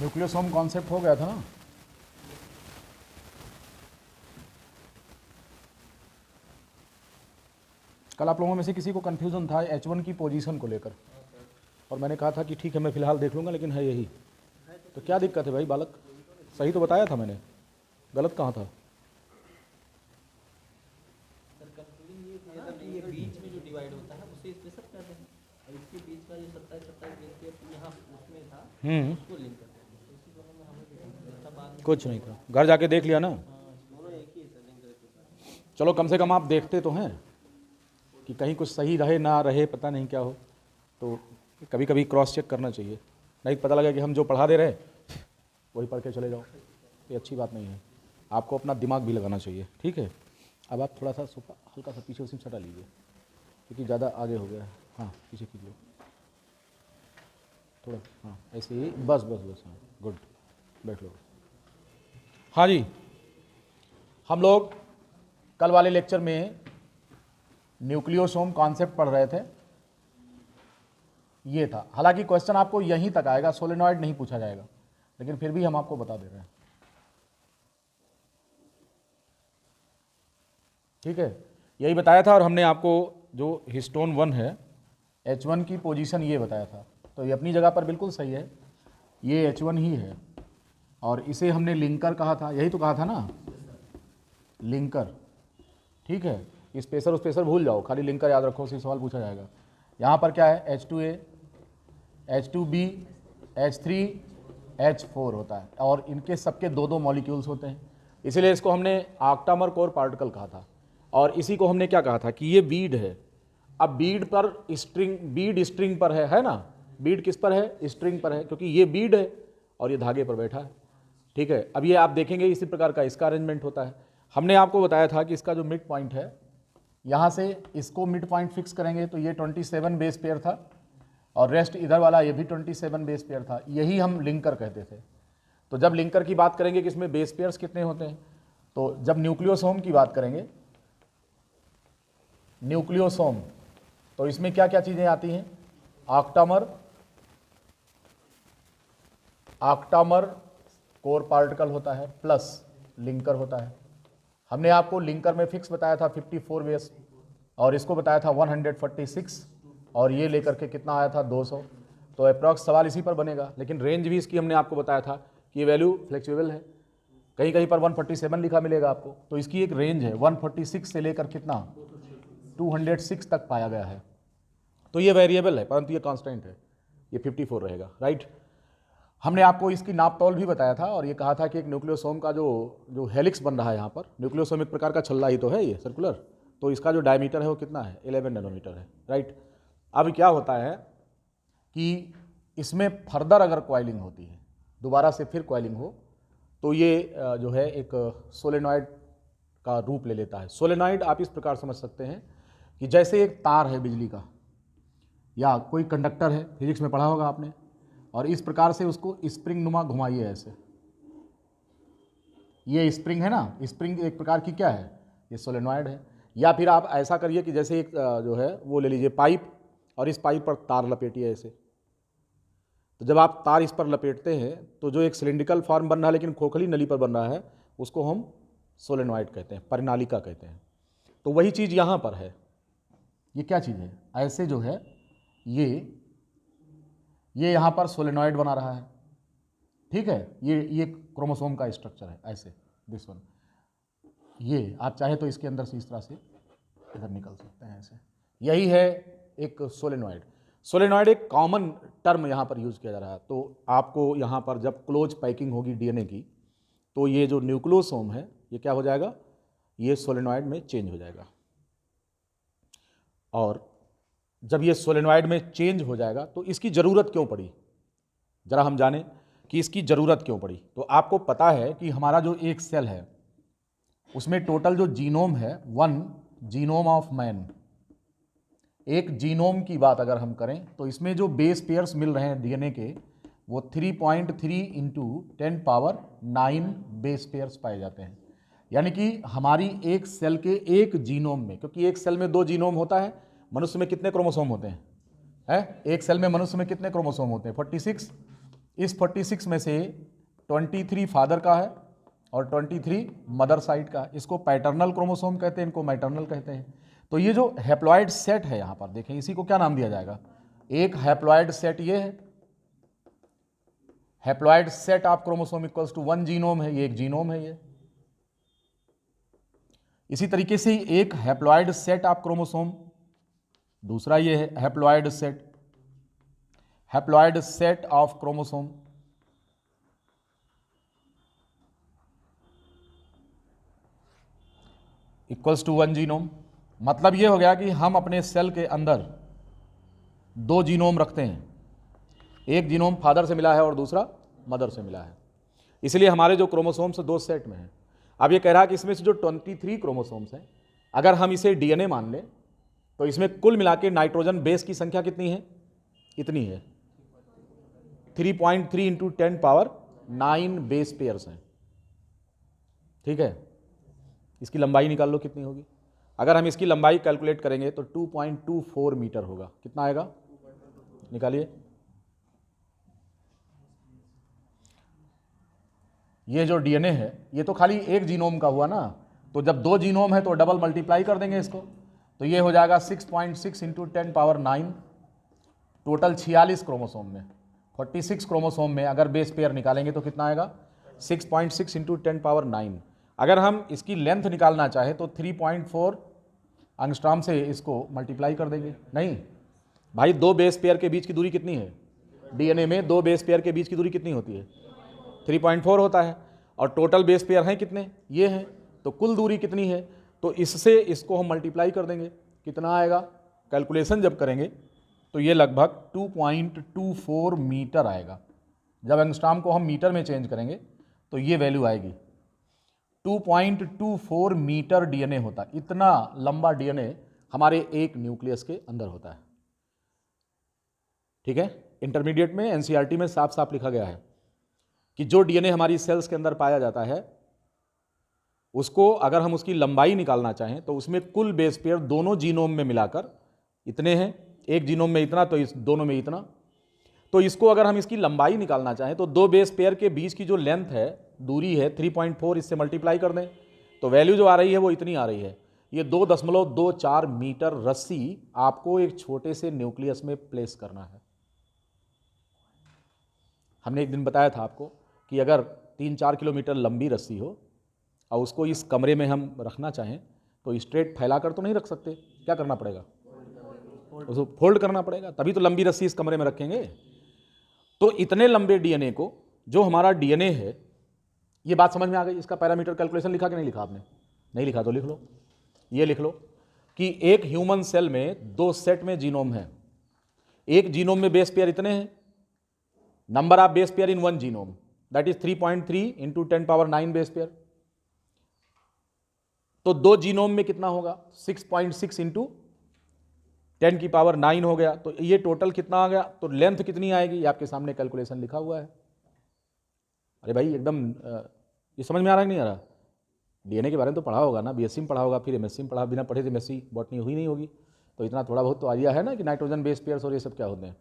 Nucleosome concept हो गया था ना। कल आप लोगों में से किसी को कन्फ्यूज़न था H1 की पोजीशन को लेकर, और मैंने कहा था कि ठीक है मैं फ़िलहाल देख लूँगा, लेकिन है यही। तो क्या दिक्कत है भाई बालक? सही तो बताया था मैंने, गलत कहाँ था? ये बीच में जो डिवाइड होता है उसे स्पेशल कहते हैं, और इसके बीच का जो 27 यहाँ उसमें था उसको लिंक करते हैं। इसी दोनों में हमें कुछ नहीं था, घर जाके देख लिया ना। दोनों एक ही है लिंक करके। चलो कम से कम आप देखते तो हैं कि कहीं कुछ सही रहे ना रहे, पता नहीं क्या हो, तो कभी कभी क्रॉस चेक करना चाहिए। नहीं पता लगा कि हम जो पढ़ा दे रहे हैं वही पढ़ के चले जाओ, ये अच्छी बात नहीं है। आपको अपना दिमाग भी लगाना चाहिए, ठीक है। अब आप थोड़ा सा सोफा हल्का सा पीछे उसी में सटा लीजिए, क्योंकि ज़्यादा आगे हो गया है। हाँ पीछे कीजिए थोड़ा, हाँ ऐसे ही, बस बस बस, हाँ गुड, बैठ लो। हाँ जी, हम लोग कल वाले लेक्चर में न्यूक्लियोसोम कॉन्सेप्ट पढ़ रहे थे, ये था। हालांकि क्वेश्चन आपको यहीं तक आएगा, सोलेनॉइड नहीं पूछा जाएगा, लेकिन फिर भी हम आपको बता दे रहे हैं, ठीक है। यही बताया था, और हमने आपको जो हिस्टोन 1 है H1 की पोजीशन ये बताया था, तो ये अपनी जगह पर बिल्कुल सही है, ये H1 ही है, और इसे हमने लिंकर कहा था, यही तो कहा था ना, लिंकर, ठीक है। स्पेसर उस्पेसर भूल जाओ, खाली लिंकर याद रखो, उसी सवाल पूछा जाएगा। यहाँ पर क्या है, H2A, H2B, H3, H4 होता है, और इनके सबके दो दो मॉलिक्यूल्स होते हैं, इसीलिए इसको हमने ऑक्टामर कोर पार्टिकल कहा था। और इसी को हमने क्या कहा था कि ये बीड है। अब बीड पर स्ट्रिंग, बीड स्ट्रिंग पर है ना, बीड किस पर है, स्ट्रिंग पर है, क्योंकि ये बीड है और ये धागे पर बैठा है, ठीक है। अब ये आप देखेंगे इसी प्रकार का इसका अरेंजमेंट होता है। हमने आपको बताया था कि इसका जो मिड पॉइंट है, यहाँ से इसको मिड पॉइंट फिक्स करेंगे तो ये 27 बेस पेयर था, और रेस्ट इधर वाला ये भी 27 बेस पेयर था, यही हम लिंकर कहते थे। तो जब लिंकर की बात करेंगे कि इसमें बेस पेयर्स कितने होते हैं, तो जब न्यूक्लियोसोम की बात करेंगे, न्यूक्लियोसोम, तो इसमें क्या क्या चीज़ें आती हैं, ऑक्टामर, ऑक्टामर कोर पार्टिकल होता है, प्लस लिंकर होता है। हमने आपको लिंकर में फिक्स बताया था 54 बेस, और इसको बताया था 146, और ये लेकर के कितना आया था 200। तो अप्रॉक्स सवाल इसी पर बनेगा, लेकिन रेंज भी इसकी हमने आपको बताया था कि ये वैल्यू फ्लेक्सिबल है, कहीं कहीं पर 147 लिखा मिलेगा आपको, तो इसकी एक रेंज है 146 से लेकर कितना 206 तक पाया गया है। तो ये वेरिएबल है, परंतु ये कांस्टेंट है, ये 54 रहेगा, राइट। हमने आपको इसकी नाप तौल भी बताया था, और ये कहा था कि एक न्यूक्लियोसोम का जो हेलिक्स बन रहा है यहाँ पर, न्यूक्लियोसोम एक प्रकार का छल्ला ही तो है, ये सर्कुलर, तो इसका जो डायमीटर है वो कितना है, 11 नैनोमीटर है, राइट। अब क्या होता है कि इसमें फर्दर अगर कॉइलिंग होती है, दोबारा से फिर कॉइलिंग हो, तो ये जो है एक सोलेनॉइड का रूप ले लेता है। सोलेनॉइड आप इस प्रकार समझ सकते हैं कि जैसे एक तार है बिजली का, या कोई कंडक्टर है, फिजिक्स में पढ़ा होगा आपने, और इस प्रकार से उसको स्प्रिंग नुमा घुमाइए ऐसे, ये स्प्रिंग है ना, स्प्रिंग एक प्रकार की क्या है, ये सोलेनॉइड है। या फिर आप ऐसा करिए कि जैसे एक जो है वो ले लीजिए पाइप, और इस पाइप पर तार लपेटिए ऐसे, तो जब आप तार इस पर लपेटते हैं तो जो एक सिलिंड्रिकल फॉर्म बन रहा है लेकिन खोखली नली पर बन रहा है, उसको हम सोलेनॉइड कहते हैं, परिनालिका कहते हैं। तो वही चीज़ यहाँ पर है, ये क्या चीज़ है, ऐसे जो है ये यहाँ पर सोलेनॉइड बना रहा है, ठीक है। ये क्रोमोसोम का स्ट्रक्चर है, ऐसे दिस वन, ये आप चाहे तो इसके अंदर से इस तरह से इधर निकल सकते हैं ऐसे, यही है एक सोलेनॉइड। सोलेनॉइड एक कॉमन टर्म यहाँ पर यूज़ किया जा रहा है। तो आपको यहाँ पर जब क्लोज पैकिंग होगी डीएनए की, तो ये जो न्यूक्लियोसोम है ये क्या हो जाएगा, ये सोलेनॉइड में चेंज हो जाएगा। और जब ये सोलेनॉइड में चेंज हो जाएगा तो इसकी ज़रूरत क्यों पड़ी, ज़रा हम जानें कि इसकी ज़रूरत क्यों पड़ी। तो आपको पता है कि हमारा जो एक सेल है उसमें टोटल जो जीनोम है 1 जीनोम ऑफ मैन, एक जीनोम की बात अगर हम करें तो इसमें जो बेस पेयर्स मिल रहे हैं डीएनए के, वो 3.3 इंटू 10⁹ बेस पेयर्स पाए जाते हैं। यानी कि हमारी एक सेल के एक जीनोम में, क्योंकि एक सेल में 2 जीनोम होता है, मनुष्य में कितने क्रोमोसोम होते हैं, एक सेल में मनुष्य में कितने क्रोमोसोम होते हैं 46, इस 46 में से 23 फादर का है और 23 मदर साइड का। इसको पैटर्नल क्रोमोसोम कहते हैं, इनको मैटरनल कहते हैं। तो ये जो हैप्लॉइड सेट है यहाँ पर देखें, इसी को क्या नाम दिया जाएगा? एक हैप्लॉइड सेट ये है, haploid set of chromosome equals to 1 genome है, ये एक जीनोम है ये। इसी तरीके से एक हैप्लॉइड सेट ऑफ क्रोमोसोम दूसरा ये है haploid set of chromosome equals to 1 genome. मतलब ये हो गया कि हम अपने सेल के अंदर 2 जीनोम रखते हैं, एक जीनोम फादर से मिला है और दूसरा मदर से मिला है, इसलिए हमारे जो क्रोमोसोम्स 2 सेट में हैं। अब ये कह रहा है कि इसमें से जो 23 क्रोमोसोम्स हैं, अगर हम इसे डीएनए मान लें तो इसमें कुल मिला के नाइट्रोजन बेस की संख्या कितनी है? इतनी है 3.3 इंटू 10 पावर 9 बेस पेयर्स हैं। ठीक है, इसकी लंबाई निकाल लो कितनी होगी। अगर हम इसकी लंबाई कैलकुलेट करेंगे तो 2.24 मीटर होगा। कितना आएगा? निकालिए। ये जो डीएनए है ये तो खाली एक जीनोम का हुआ ना, तो जब 2 जीनोम है तो डबल मल्टीप्लाई कर देंगे इसको, तो ये हो जाएगा 6.6 इंटू 10 पावर 9। टोटल 46 क्रोमोसोम में, 46 क्रोमोसोम में अगर बेस पेयर निकालेंगे तो कितना आएगा? 6.6 इंटू 10 पावर 9। अगर हम इसकी लेंथ निकालना चाहे तो 3.4 एंगस्ट्रॉम से इसको मल्टीप्लाई कर देंगे। नहीं भाई, 2 बेस पेयर के बीच की दूरी कितनी है? डीएनए में 2 बेस पेयर के बीच की दूरी कितनी होती है? 3.4 होता है, और टोटल बेस पेयर हैं कितने? ये हैं, तो कुल दूरी कितनी है? तो इससे इसको हम मल्टीप्लाई कर देंगे, कितना आएगा? कैलकुलेशन जब करेंगे तो ये लगभग 2.24 मीटर आएगा। जब एंगस्ट्रॉम को हम मीटर में चेंज करेंगे तो ये वैल्यू आएगी 2.24 मीटर डीएनए होता है। इतना लंबा डीएनए हमारे एक न्यूक्लियस के अंदर होता है। ठीक है, इंटरमीडिएट में एनसीईआरटी में साफ साफ लिखा गया है कि जो डीएनए हमारी सेल्स के अंदर पाया जाता है उसको अगर हम उसकी लंबाई निकालना चाहें तो उसमें कुल बेस पेयर दोनों जीनोम में मिलाकर इतने हैं, एक जीनोम में इतना तो इस दोनों में इतना। तो इसको अगर हम इसकी लंबाई निकालना चाहें तो 2 बेस पेयर के बीच की जो लेंथ है, दूरी है 3.4, इससे मल्टीप्लाई कर दें तो वैल्यू जो आ रही है वो इतनी आ रही है। ये 2.24 मीटर रस्सी आपको एक छोटे से न्यूक्लियस में प्लेस करना है। हमने एक दिन बताया था आपको कि अगर 3-4 किलोमीटर लंबी रस्सी हो और उसको इस कमरे में हम रखना चाहें तो स्ट्रेट फैला कर तो नहीं रख सकते, क्या करना पड़ेगा? उसको फोल्ड करना पड़ेगा, तभी तो लंबी रस्सी इस कमरे में रखेंगे। तो इतने लंबे डीएनए को, जो हमारा डीएनए है, ये बात समझ में आ गई? इसका पैरामीटर कैलकुलेशन लिखा कि नहीं लिखा आपने? नहीं लिखा तो लिख लो। ये लिख लो कि एक ह्यूमन सेल में 2 सेट में जीनोम है, एक जीनोम में बेस पेयर इतने हैं, number of base pair in 1 genome that is 3.3 into 10 power 9 base pair. तो 2 जीनोम में कितना होगा? 6.6 इंटू 10 की पावर 9 हो गया। तो ये टोटल कितना आ गया? तो लेंथ कितनी आएगी? ये आपके सामने कैलकुलेशन लिखा हुआ है। अरे भाई एकदम ये समझ में आ रहा है नहीं आ रहा? डीएनए के बारे में तो पढ़ा होगा ना, बीएससी में पढ़ा होगा, फिर एमएससी में पढ़ा, बिना पढ़े तो एमएससी बॉटनी हुई नहीं होगी। तो इतना थोड़ा बहुत तो आइडिया है ना कि नाइट्रोजन बेस पेयर्स और ये सब क्या होते हैं।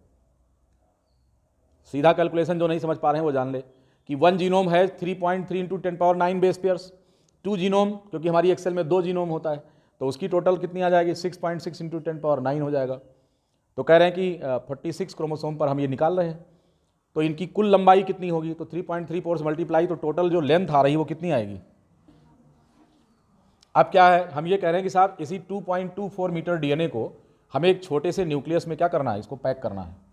सीधा कैलकुलेशन जो नहीं समझ पा रहे हैं वो जान ले कि 1 जीनोम है 3.3 into 10 power 9 base pairs. 2 genome, क्योंकि हमारी एक सेल में 2 जीनोम होता है, तो उसकी टोटल कितनी आ जाएगी? 6.6 इंटू 10 पावर 9 हो जाएगा। तो कह रहे हैं कि 46 क्रोमोसोम पर हम ये निकाल रहे हैं, तो इनकी कुल लंबाई कितनी होगी? तो 3.34 से मल्टीप्लाई, तो टोटल जो लेंथ आ रही है वो कितनी आएगी? अब क्या है, हम ये कह रहे हैं कि साहब इसी 2.24 मीटर डीएनए को हमें एक छोटे से न्यूक्लियस में क्या करना है? इसको पैक करना है।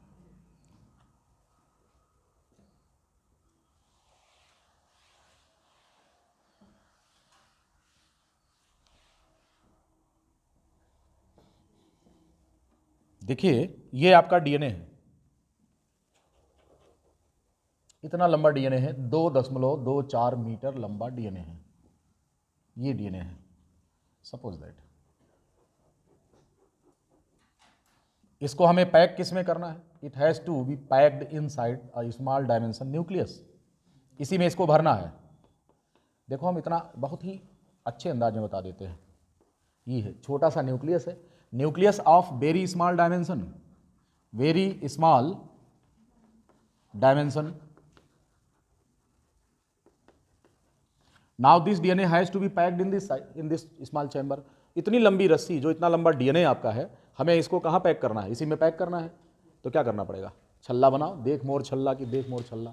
देखिए ये आपका डीएनए है, इतना लंबा डीएनए है, 2.24 मीटर लंबा डीएनए है। ये डीएनए है, सपोज दैट। इसको हमें पैक किस में करना है? It has to be packed inside a small dimension nucleus. इसी में इसको भरना है। देखो हम इतना बहुत ही अच्छे अंदाज में बता देते हैं। ये है छोटा सा न्यूक्लियस है, nucleus of very small dimension, very small dimension now this DNA has to be packed in this small chamber. इतनी लंबी रस्सी, जो इतना लंबा डीएनए आपका है, हमें इसको कहाँ पैक करना है? इसी में पैक करना है। तो क्या करना पड़ेगा? छल्ला बनाओ, देख मोर छल्ला की देख मोर छल्ला।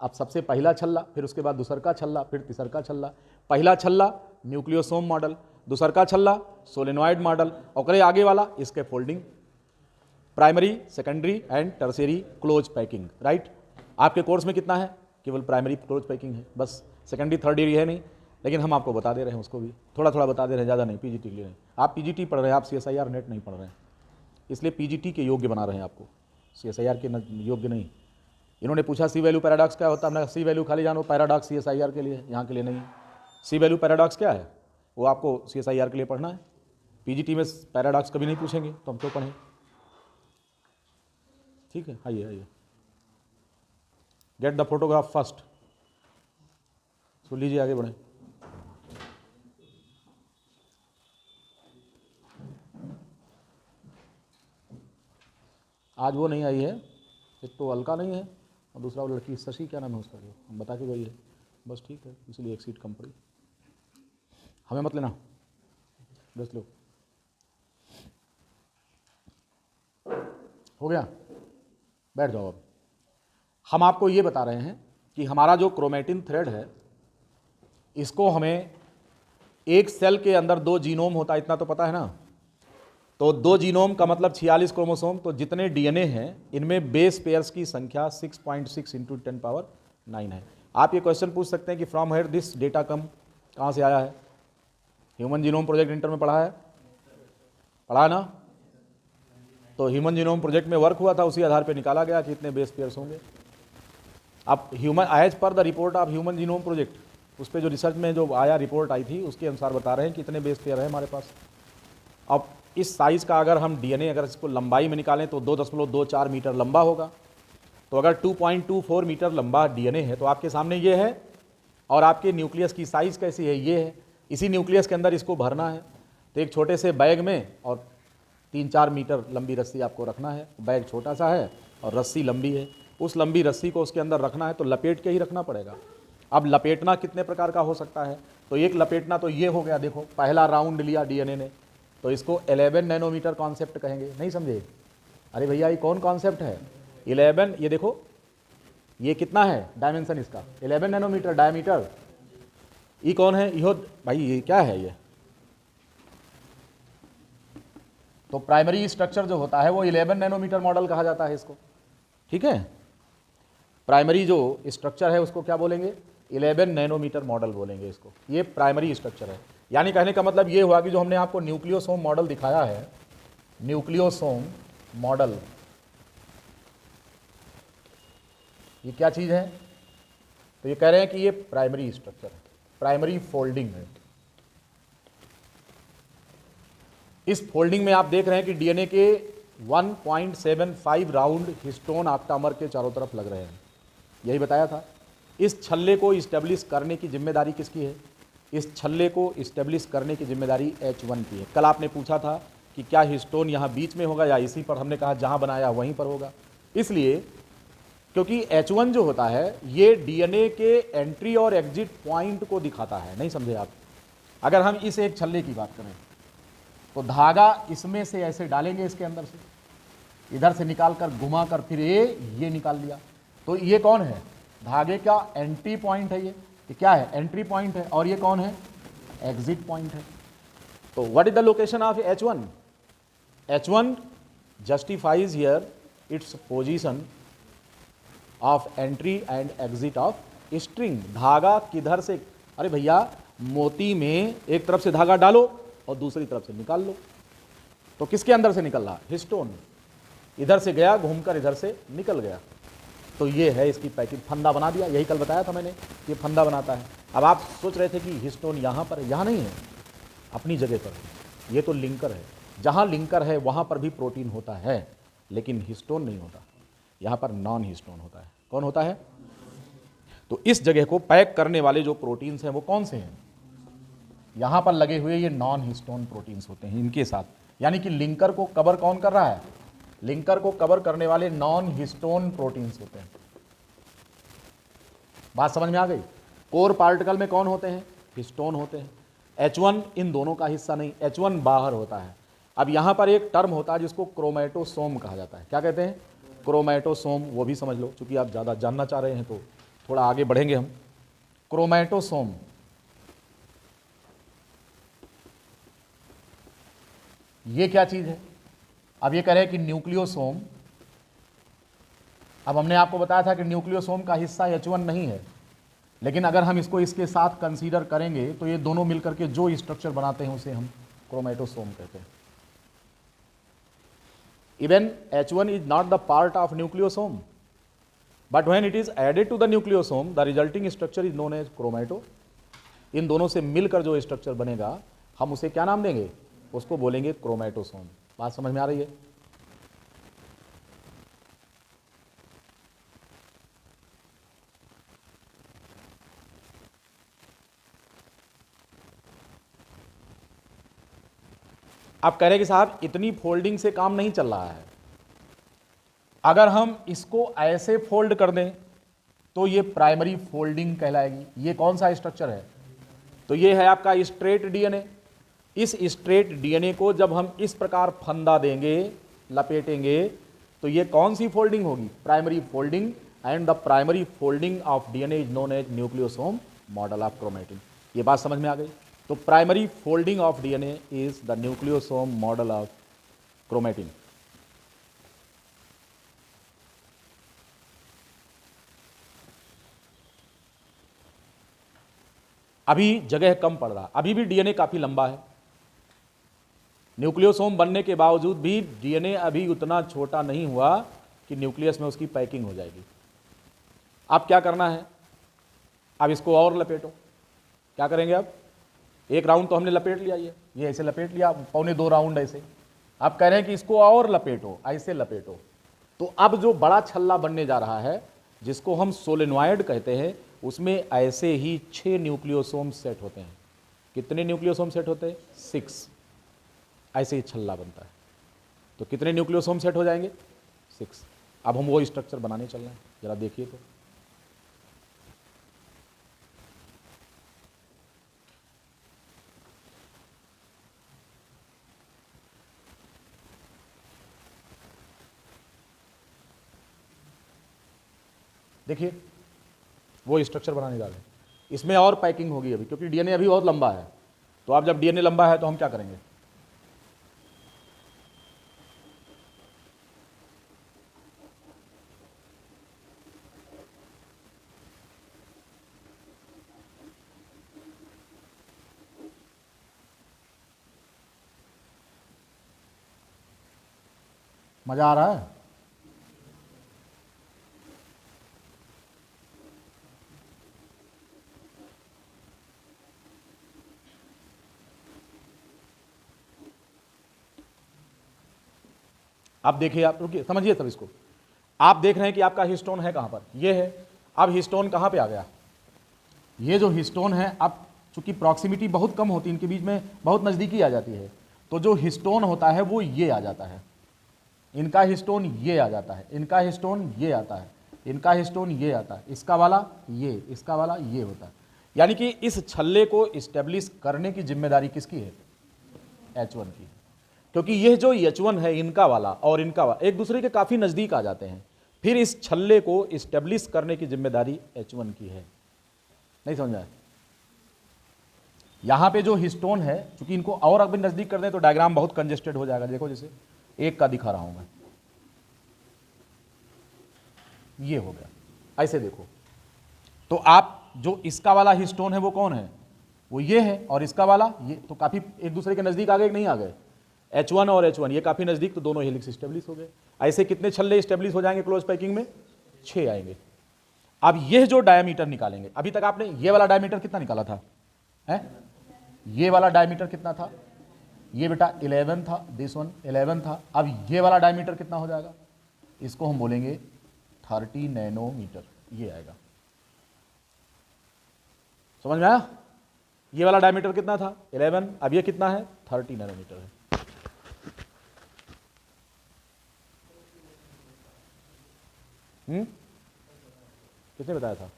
अब सबसे पहला छल्ला, फिर उसके बाद दूसरका छल्ला, फिर तीसरका छल्ला। पहला छल्ला न्यूक्लियोसोम मॉडल, दूसरका छल्ला सोलेनॉइड मॉडल, और आगे वाला इसके folding, primary, secondary and tertiary close packing. Right. आपके कोर्स में कितना है? केवल प्राइमरी क्लोज पैकिंग है बस, सेकेंडरी थर्ड ईयर है नहीं, लेकिन हम आपको बता दे रहे हैं, उसको भी थोड़ा थोड़ा बता दे रहे हैं, ज़्यादा नहीं। पीजीटी के लिए नहीं, आप पीजीटी पढ़ रहे हैं, आप सीएसआईआर नेट नहीं पढ़ रहे हैं, इसलिए पीजीटी के योग्य बना रहे हैं आपको, सीएसआईआर के योग्य नहीं। इन्होंने पूछा सी वैल्यू पैराडॉक्स क्या होता है, हमने सी वैल्यू खाली जानो, पैराडॉक्स सीएसआईआर के लिए, यहाँ के लिए नहीं। सी वैल्यू पैराडॉक्स क्या है वो आपको सीएसआईआर के लिए पढ़ना है। पीजीटी में पैराडॉक्स कभी नहीं पूछेंगे, तो हम तो पढ़ें। ठीक है, आइए आइए, गेट द फोटोग्राफ फर्स्ट। सुन लीजिए, आगे बढ़े। आज वो नहीं आई है, एक तो अलका नहीं है और दूसरा वो लड़की शशि, क्या नाम है उसका, जो हम बता के गई है, बस ठीक है, इसलिए एक सीट कम पड़ी। हमें मत लेना, 10 लोग हो गया, बैठ जाओ। अब हम आपको ये बता रहे हैं कि हमारा जो क्रोमेटिन थ्रेड है, इसको हमें एक सेल के अंदर 2 जीनोम होता है, इतना तो पता है ना। तो 2 जीनोम का मतलब 46 क्रोमोसोम। तो जितने डीएनए हैं, इनमें बेस पेयर्स की संख्या 6.6 × 10⁹ है। आप ये क्वेश्चन पूछ सकते हैं कि फ्रॉम हेयर दिस डेटा कम, कहाँ से आया है? ह्यूमन जीनोम प्रोजेक्ट इंटर में पढ़ा है, पढ़ा ना? तो ह्यूमन जीनोम प्रोजेक्ट में वर्क हुआ था, उसी आधार पर निकाला गया कि इतने बेस पेयर्स होंगे। अब human, as per the report of human genome project, उस पर जो रिसर्च में जो आया, रिपोर्ट आई थी, उसके अनुसार बता रहे हैं कि इतने बेस पेयर है हमारे पास। अब इस साइज़ का अगर हम डीएनए, अगर इसको लंबाई में निकालें तो 2.24 मीटर लंबा होगा। तो अगर 2.24 मीटर लंबा डीएनए है, तो आपके सामने ये है, और आपके न्यूक्लियस की साइज़ कैसी है, ये है। इसी न्यूक्लियस के अंदर इसको भरना है। तो एक छोटे से बैग में और 3-4 मीटर लंबी रस्सी आपको रखना है। बैग छोटा सा है और रस्सी लंबी है, उस लंबी रस्सी को उसके अंदर रखना है, तो लपेट के ही रखना पड़ेगा। अब लपेटना कितने प्रकार का हो सकता है? तो एक लपेटना तो ये हो गया, देखो पहला राउंड लिया डीएनए ने, तो इसको 11 नैनोमीटर कॉन्सेप्ट कहेंगे। नहीं समझे? अरे भैया ये कौन कॉन्सेप्ट है? 11, ये देखो ये कितना है डायमेंशन इसका, 11 नैनोमीटर डायमीटर। ये कौन है? यो भाई, ये क्या है ये? तो प्राइमरी स्ट्रक्चर जो होता है वो 11 नैनोमीटर मॉडल कहा जाता है इसको। ठीक है, प्राइमरी जो स्ट्रक्चर है उसको क्या बोलेंगे? 11 नैनोमीटर मॉडल बोलेंगे इसको। ये प्राइमरी स्ट्रक्चर है। यानी कहने का मतलब ये हुआ कि जो हमने आपको न्यूक्लियोसोम मॉडल दिखाया है, न्यूक्लियोसोम मॉडल, ये क्या चीज़ है? तो ये कह रहे हैं कि ये प्राइमरी स्ट्रक्चर है, प्राइमरी फोल्डिंग है। इस फोल्डिंग में आप देख रहे हैं कि डीएनए के 1.75 राउंड हिस्टोन ऑक्टामर के चारों तरफ लग रहे हैं। यही बताया था। इस छल्ले को इस्टेब्लिश करने की जिम्मेदारी किसकी है? इस छल्ले को इस्टेब्लिश करने की जिम्मेदारी H1 की है। कल आपने पूछा था कि क्या हिस्टोन यहाँ बीच में होगा या इसी पर, हमने कहा जहाँ बनाया वहीं पर होगा। इसलिए क्योंकि H1 जो होता है ये डीएनए के एंट्री और एग्जिट पॉइंट को दिखाता है। नहीं समझे आप? अगर हम इस एक छल्ले की बात करें तो धागा इसमें से ऐसे डालेंगे, इसके अंदर से इधर से निकाल कर घुमा कर फिर ये निकाल लिया, तो ये कौन है? धागे का एंट्री पॉइंट है। ये क्या है? एंट्री पॉइंट है। और ये कौन है? एग्जिट पॉइंट है। तो what is the location of H1? H1 justifies here its position of entry and exit of string. धागा किधर से? अरे भैया, मोती में एक तरफ से धागा डालो और दूसरी तरफ से निकाल लो, तो किसके अंदर से निकल रहा? हिस्टोन। इधर से गया, घूमकर इधर से निकल गया। तो ये है इसकी पैकिंग। फंदा बना दिया, यही कल बताया था मैंने, ये फंदा बनाता है। अब आप सोच रहे थे कि हिस्टोन यहाँ पर है, यहाँ नहीं है, अपनी जगह पर है। ये तो लिंकर है। जहाँ लिंकर है वहाँ पर भी प्रोटीन होता है, लेकिन हिस्टोन नहीं होता। यहाँ पर नॉन हिस्टोन होता है। कौन होता है? तो इस जगह को पैक करने वाले जो प्रोटीन्स हैं वो कौन से हैं? यहाँ पर लगे हुए ये नॉन हिस्टोन प्रोटीन्स होते हैं इनके साथ। यानी कि लिंकर को कवर कौन कर रहा है? लिंकर को कवर करने वाले नॉन हिस्टोन प्रोटीन्स होते हैं। बात समझ में आ गई? कोर पार्टिकल में कौन होते हैं? हिस्टोन होते हैं। H1 इन दोनों का हिस्सा नहीं, H1 बाहर होता है। अब यहाँ पर एक टर्म होता है जिसको क्रोमेटोसोम कहा जाता है। क्या कहते हैं? क्रोमेटोसोम। वो भी समझ लो, क्योंकि आप ज़्यादा जानना चाह रहे हैं तो थोड़ा आगे बढ़ेंगे हम। क्रोमेटोसोम ये क्या चीज़ है? अब ये कह रहे हैं कि न्यूक्लियोसोम। अब हमने आपको बताया था कि न्यूक्लियोसोम का हिस्सा H1 नहीं है, लेकिन अगर हम इसको इसके साथ कंसीडर करेंगे तो ये दोनों मिलकर के जो स्ट्रक्चर बनाते हैं उसे हम क्रोमेटोसोम कहते हैं। Even H1 is not the part of nucleosome, but when it is added to the nucleosome, the resulting structure is known as chromato. इन दोनों से मिलकर जो स्ट्रक्चर बनेगा हम उसे क्या नाम देंगे? उसको बोलेंगे क्रोमेटोसोम। बात समझ में आ रही है? आप कह रहे हैं कि साहब इतनी फोल्डिंग से काम नहीं चल रहा है, अगर हम इसको ऐसे फोल्ड कर दें तो ये प्राइमरी फोल्डिंग कहलाएगी। ये कौन सा स्ट्रक्चर है? तो ये है आपका स्ट्रेट डीएनए। इस स्ट्रेट डीएनए को जब हम इस प्रकार फंदा देंगे, लपेटेंगे, तो ये कौन सी फोल्डिंग होगी? Primary folding. And the primary folding of DNA is known as nucleosome model of chromatin. ये बात समझ में आ गई? तो primary folding of DNA is the nucleosome model of chromatin. अभी जगह कम पड़ रहा, अभी भी डीएनए काफी लंबा है। न्यूक्लियोसोम बनने के बावजूद भी डीएनए अभी उतना छोटा नहीं हुआ कि न्यूक्लियस में उसकी पैकिंग हो जाएगी। अब क्या करना है? अब इसको और लपेटो। क्या करेंगे? अब एक राउंड तो हमने लपेट लिया, ये ऐसे लपेट लिया, 1.25 राउंड ऐसे। अब कह रहे हैं कि इसको और लपेटो, ऐसे लपेटो। तो अब जो बड़ा छल्ला बनने जा रहा है, जिसको हम सोलेनॉइड कहते हैं, उसमें ऐसे ही 6 न्यूक्लियोसोम सेट होते हैं। कितने न्यूक्लियोसोम सेट होते हैं? 6। ऐसे ही छल्ला बनता है। तो कितने न्यूक्लियोसोम सेट हो जाएंगे? 6। अब हम वो स्ट्रक्चर बनाने चल रहे हैं, जरा देखिए। तो देखिए, वो स्ट्रक्चर बनाने जा रहे हैं। इसमें और पैकिंग होगी अभी, क्योंकि डीएनए अभी बहुत लंबा है। तो अब जब डीएनए लंबा है तो हम क्या करेंगे? मजा आ रहा है? आप देखिए, आप रुकिए, समझिए तब इसको। आप देख रहे हैं कि आपका हिस्टोन है कहां पर? ये है। अब हिस्टोन कहां पे आ गया? ये जो हिस्टोन है, अब चूंकि प्रॉक्सिमिटी बहुत कम होती है, इनके बीच में बहुत नज़दीकी आ जाती है, तो जो हिस्टोन होता है वो ये आ जाता है। इनका हिस्टोन ये आ जाता है, इनका हिस्टोन ये आता है, इनका हिस्टोन ये आता है, इसका वाला ये, इसका वाला ये होता है। यानी कि इस छल्ले को इस्टेब्लिश करने की जिम्मेदारी किसकी है? H1 की। क्योंकि यह जो H1 है, इनका वाला और इनका वाला एक दूसरे के काफी नजदीक आ जाते हैं, फिर इस छल्ले को इस्टेब्लिश करने की जिम्मेदारी H1 की है। नहीं समझ आया? यहां पे जो हिस्टोन है, चूंकि इनको और अगर नजदीक कर दें तो डायग्राम बहुत कंजेस्टेड हो जाएगा। देखो, जैसे एक का दिखा रहा हूं मैं, ये हो गया, ऐसे देखो। तो आप जो इसका वाला हिस्टोन है वो कौन है? वो ये है, और इसका वाला ये। तो काफी एक दूसरे के नजदीक आ गए कि नहीं आ गए? H1 और H1 ये काफी नजदीक, तो दोनों हेलिक्स स्टेब्लिश हो गए। ऐसे कितने छल्ले स्टेब्लिश हो जाएंगे क्लोज पैकिंग में? 6 आएंगे। अब यह जो डायमीटर निकालेंगे, अभी तक आपने ये वाला डायमीटर कितना निकाला था? है? ये वाला डायमीटर कितना था? ये बेटा 11 था, दिस वन 11 था। अब ये वाला डायमीटर कितना हो जाएगा? इसको हम बोलेंगे 30 नैनोमीटर। ये आएगा। समझ में आया? ये वाला डायमीटर कितना था? 11। अब ये कितना है? 30 नैनोमीटर है। किसने बताया था?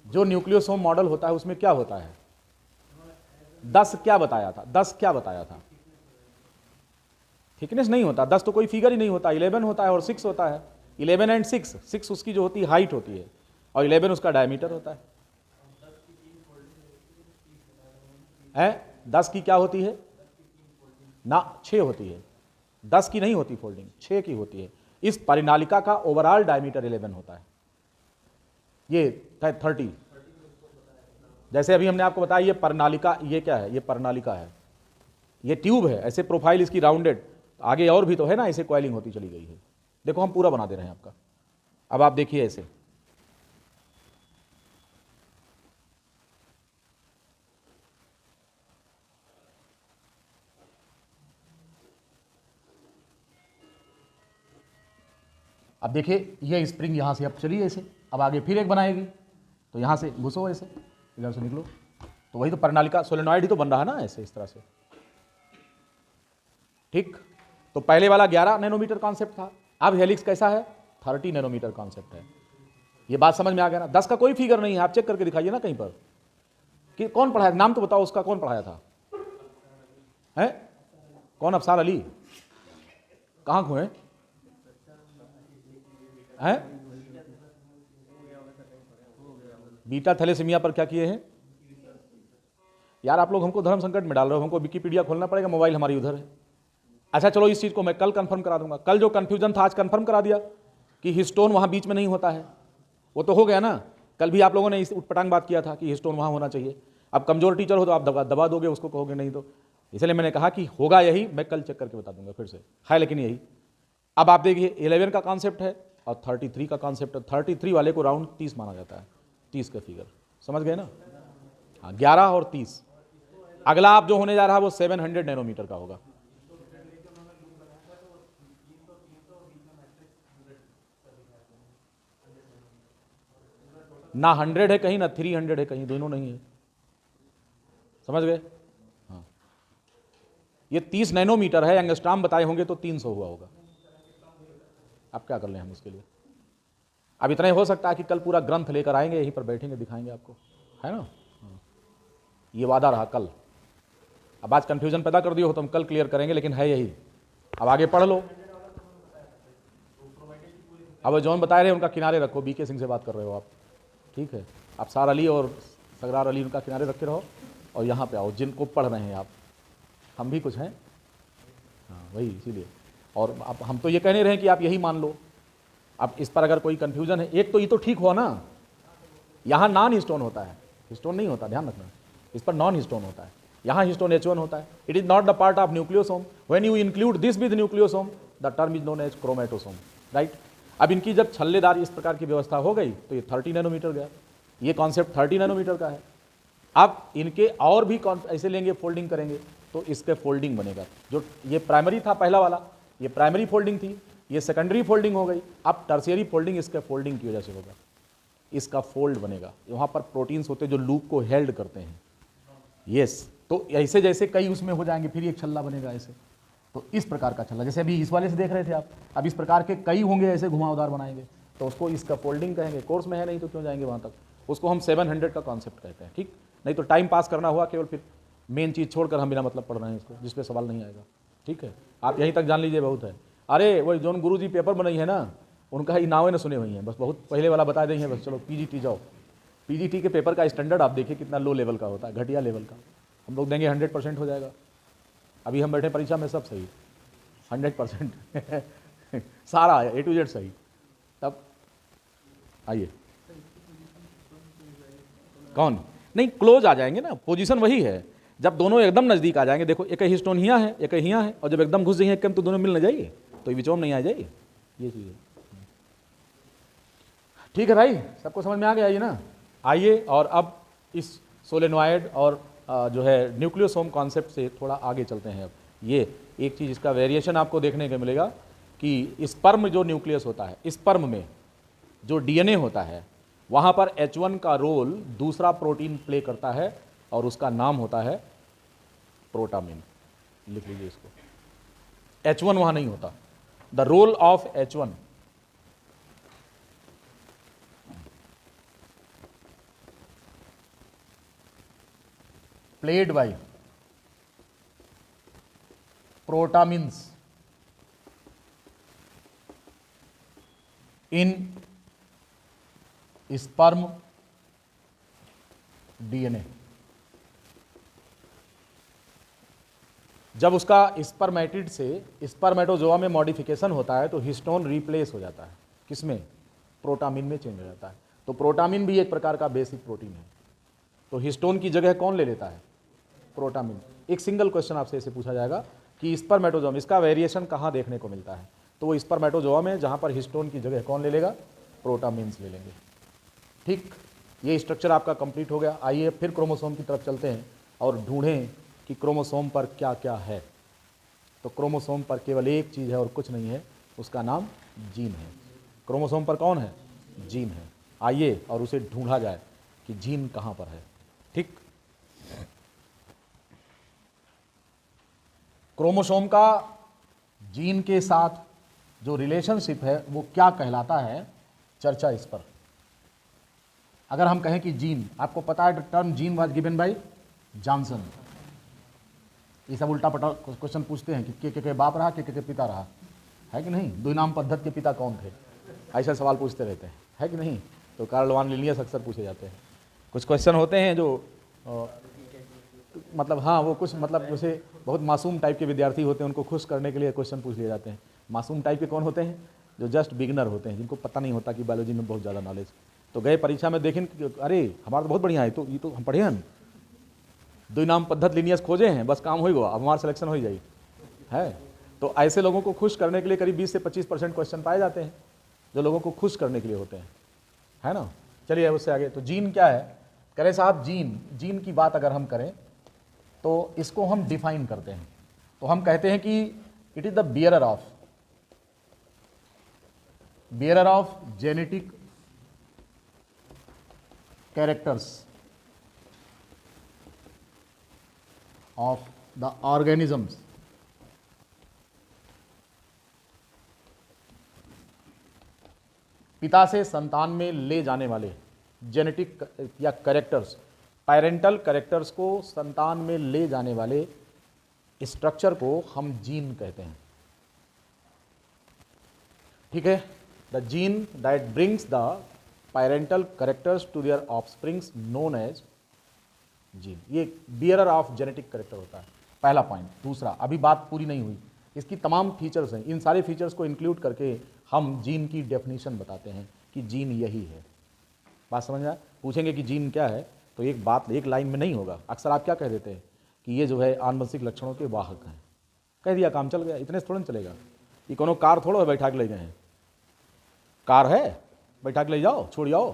जो न्यूक्लियोसोम मॉडल होता है उसमें क्या होता है, 10 क्या बताया था, 10 क्या बताया था, थिकनेस नहीं होता, 10 तो कोई फिगर ही नहीं होता, 11 होता है और 6 होता है, 11 एंड 6, 6 उसकी जो होती है हाइट होती है और 11 उसका डायमीटर होता है। 10 की क्या होती है ना, 6 होती है, 10 की नहीं होती फोल्डिंग, 6 की होती है। इस परिनालिका का ओवरऑल डायमीटर 11 होता है, ये 30। जैसे अभी हमने आपको बताया ये परिनालिका, ये क्या है, ये परिनालिका है, ये ट्यूब है, ऐसे प्रोफाइल इसकी राउंडेड, आगे और भी तो है ना, ऐसे कॉइलिंग होती चली गई है। देखो हम पूरा बना दे रहे हैं आपका, अब आप देखिए ऐसे, अब देखिए ये स्प्रिंग यहां से अब चली ऐसे, अब आगे फिर एक बनाएगी, तो यहां से घुसो ऐसे, इधर से निकलो, तो वही तो परिनालिका सोलेनॉइड ही तो बन रहा है ना ऐसे, इस तरह से, ठीक। तो पहले वाला 11 नैनोमीटर कॉन्सेप्ट था, अब हेलिक्स कैसा है, 30 नैनोमीटर कॉन्सेप्ट है। ये बात समझ में आ गया ना, 10 का कोई फिगर नहीं है, आप चेक करके दिखाइए ना कहीं पर कि कौन पढ़ाया, नाम तो बताओ उसका, कौन पढ़ाया था, है कौन, अफसार अली, कहाँ खोए हैं, बीटा थैलेसीमिया पर क्या किए हैं यार आप लोग, हमको धर्म संकट में डाल रहे हो, हमको विकिपीडिया खोलना पड़ेगा, मोबाइल हमारी उधर है। अच्छा चलो इस चीज़ को मैं कल कंफर्म करा दूंगा, कल जो कंफ्यूजन था आज कंफर्म करा दिया कि हिस्टोन वहाँ बीच में नहीं होता है, वो तो हो गया ना। कल भी आप लोगों ने इस उटपटांग बात किया था कि हिस्टोन वहाँ होना चाहिए, अब कमजोर टीचर हो तो आप दबा दोगे उसको, कहोगे नहीं तो, इसलिए मैंने कहा कि होगा यही, मैं कल चेक करके बता दूंगा फिर से है, लेकिन यही। अब आप देखिए 11 का कॉन्सेप्ट है और 33 का कॉन्सेप्ट है, 33 वाले को राउंड 30 माना जाता है, 30 का फिगर, समझ गए ना। हाँ 11 और 30, अगला आप जो होने जा रहा है वो 700 नैनोमीटर का होगा। ना 100 है कहीं, ना 300 है कहीं, दोनों नहीं है, समझ गए। हाँ ये 30 नैनोमीटर है, एंगस्ट्राम बताए होंगे तो 300 हुआ होगा, आप क्या कर ले हम उसके लिए। अब इतना ही हो सकता है कि कल पूरा ग्रंथ लेकर आएंगे, यहीं पर बैठेंगे दिखाएंगे आपको, है ना। ये वादा रहा कल, अब आज कंफ्यूजन पैदा कर दियो हो तो हम कल क्लियर करेंगे, लेकिन है यही। अब आगे पढ़ लो, अब जौन बताए रहे उनका किनारे रखो, बीके सिंह से बात कर रहे हो आप, ठीक है, आप सार अली और सगरार अली उनका किनारे रखे रहो और यहाँ पे आओ जिनको पढ़ रहे हैं आप, हम भी कुछ हैं, हाँ वही इसीलिए। और अब हम तो ये कह नहीं रहे हैं कि आप यही मान लो, अब इस पर अगर कोई कंफ्यूजन है, एक तो ये तो ठीक हुआ ना, यहाँ नॉन हिस्टोन होता है, हिस्टोन नहीं होता, ध्यान रखना, इस पर नॉन हिस्टोन होता है, यहाँ हिस्टोन H1 होता है, it is not the part of nucleosome, when you include this with nucleosome the term is known as chromatosome, right. अब इनकी जब छल्लेदार इस प्रकार की व्यवस्था हो गई तो ये 30 नैनोमीटर गया, ये कॉन्सेप्ट 30 नैनोमीटर का है। अब इनके और भी ऐसे लेंगे, फोल्डिंग करेंगे तो इसके फोल्डिंग बनेगा, जो ये प्राइमरी था पहला वाला, ये प्राइमरी फोल्डिंग थी, ये सेकेंडरी फोल्डिंग हो गई, अब टर्शियरी फोल्डिंग इसके फोल्डिंग की वजह से होगा, इसका फोल्ड बनेगा, वहाँ पर प्रोटीन्स होते हैं जो लूप को हेल्ड करते हैं, यस। तो ऐसे जैसे कई उसमें हो जाएंगे फिर एक छल्ला बनेगा ऐसे, तो इस प्रकार का छल्ला, जैसे अभी इस वाले से देख रहे थे आप, अब इस प्रकार के कई होंगे ऐसे घुमावदार बनाएंगे तो उसको इसका फोल्डिंग कहेंगे, कोर्स में है नहीं तो क्यों जाएंगे वहाँ तक, उसको हम 700 का कॉन्सेप्ट कहते हैं, ठीक। नहीं तो टाइम पास करना हुआ केवल, फिर मेन चीज़ छोड़कर हम बिना मतलब पढ़ रहे हैं इसको, जिस पे सवाल नहीं आएगा, ठीक है, आप यहीं तक जान लीजिए बहुत है। अरे वही जोन गुरु जी पेपर बनाई है ना, उनका ही नावें न सुने हुई हैं, बस बहुत पहले वाला बता दें बस, चलो पीजीटी जाओ, पीजीटी के पेपर का स्टैंडर्ड आप देखिए कितना लो लेवल का होता है, घटिया लेवल का, हम लोग देंगे 100% हो जाएगा, अभी हम बैठे परीक्षा में सब सही 100% सारा ए टू जेड सही। तब आइए, कौन नहीं, क्लोज आ जाएंगे ना, पोजीशन वही है, जब दोनों एकदम नज़दीक आ जाएंगे, देखो एक ही स्टोन यहाँ है एक यहाँ है, और जब एकदम घुस जाइए एकदम तो दोनों मिल न जाइए, तो विचोम नहीं आ जाइए, ये चीज़ है, ठीक है भाई, सबको समझ में आ गया ये ना। आइए और अब इस सोलेनॉइड और जो है न्यूक्लियोसोम कॉन्सेप्ट से थोड़ा आगे चलते हैं। अब ये एक चीज़ इसका वेरिएशन आपको देखने को मिलेगा कि स्पर्म जो न्यूक्लियस होता है, स्पर्म में जो डीएनए होता है वहाँ पर H1 का रोल दूसरा प्रोटीन प्ले करता है और उसका नाम होता है प्रोटामिन, लिख लीजिए इसको, H1 वहाँ नहीं होता, the role of H1 played by protamins in sperm DNA। जब उसका स्पर्मेटिड से स्पर्मेटोजोआ में मॉडिफिकेशन होता है तो हिस्टोन रिप्लेस हो जाता है, किसमें? प्रोटामिन में चेंज हो जाता है। तो प्रोटामिन भी एक प्रकार का बेसिक प्रोटीन है। तो हिस्टोन की जगह कौन ले लेता है? प्रोटामिन। एक सिंगल क्वेश्चन आपसे ऐसे पूछा जाएगा कि स्पर्मेटोजोआ, इसका वेरिएशन कहाँ देखने को मिलता है? तो वो स्पर्मेटोजोआ में, जहाँ पर हिस्टोन की जगह कौन ले लेगा? प्रोटामिन्स ले लेंगे। ठीक, ये स्ट्रक्चर आपका कंप्लीट हो गया। आइए फिर क्रोमोसोम की तरफ चलते हैं और ढूंढें कि क्रोमोसोम पर क्या क्या है। तो क्रोमोसोम पर केवल एक चीज़ है और कुछ नहीं है, उसका नाम जीन है। क्रोमोसोम पर कौन है? जीन है। आइए और उसे ढूंढा जाए कि जीन कहाँ पर है। ठीक, क्रोमोसोम का जीन के साथ जो रिलेशनशिप है वो क्या कहलाता है, चर्चा इस पर। अगर हम कहें कि जीन, आपको पता है term gene was given by Johnson. ये सब उल्टा पटा क्वेश्चन पूछते हैं कि के बाप रहा, के पिता रहा, है कि नहीं? द्विनाम पद्धति के पिता कौन थे? ऐसा सवाल पूछते रहते हैं, है कि नहीं? तो कार्ल वान लिनियस अक्सर पूछे जाते हैं। कुछ क्वेश्चन होते हैं जो मतलब हाँ, वो कुछ मतलब जैसे बहुत मासूम टाइप के विद्यार्थी होते हैं, उनको खुश करने के लिए क्वेश्चन पूछ लिए जाते हैं। मासूम टाइप के कौन होते हैं? जो जस्ट बिगिनर होते हैं, जिनको पता नहीं होता कि बायोलॉजी में बहुत ज़्यादा नॉलेज। तो गए परीक्षा में देखें, अरे हमारा तो बहुत बढ़िया है, तो ये तो हम पढ़े हैं, द्विनाम पद्धति लिनियस खोजे हैं, बस काम हो गया, अब हमारा सिलेक्शन हो जाए है। तो ऐसे लोगों को खुश करने के लिए करीब 20 से 25% क्वेश्चन पाए जाते हैं, जो लोगों को खुश करने के लिए होते हैं, है ना। चलिए उससे आगे, तो जीन क्या है? कह रहे साहब जीन की बात अगर हम करें तो इसको हम डिफाइन करते हैं। तो हम कहते हैं कि it is the bearer of genetic characters of the organisms पिता से संतान में ले जाने वाले जेनेटिक या कैरेक्टर्स, पैरेंटल कैरेक्टर्स को संतान में ले जाने वाले स्ट्रक्चर को हम जीन कहते हैं। ठीक है, the gene that brings the parental characters to their offsprings known as gene. ये बियरर ऑफ जेनेटिक कैरेक्टर होता है, पहला पॉइंट। दूसरा, अभी बात पूरी नहीं हुई, इसकी तमाम फीचर्स हैं, इन सारे फीचर्स को इंक्लूड करके हम जीन की डेफिनेशन बताते हैं कि जीन यही है। बात समझ में आया? पूछेंगे कि जीन क्या है, तो एक बात एक लाइन में नहीं होगा। अक्सर आप क्या कह देते हैं कि ये जो है आनुवंशिक लक्षणों के वाहक हैं, कह दिया, काम चल गया। इतने से थोड़ा चलेगा। ये कोनो कार थोड़ा है बैठा के ले गए हैं, कार है बैठा के ले जाओ छोड़ जाओ,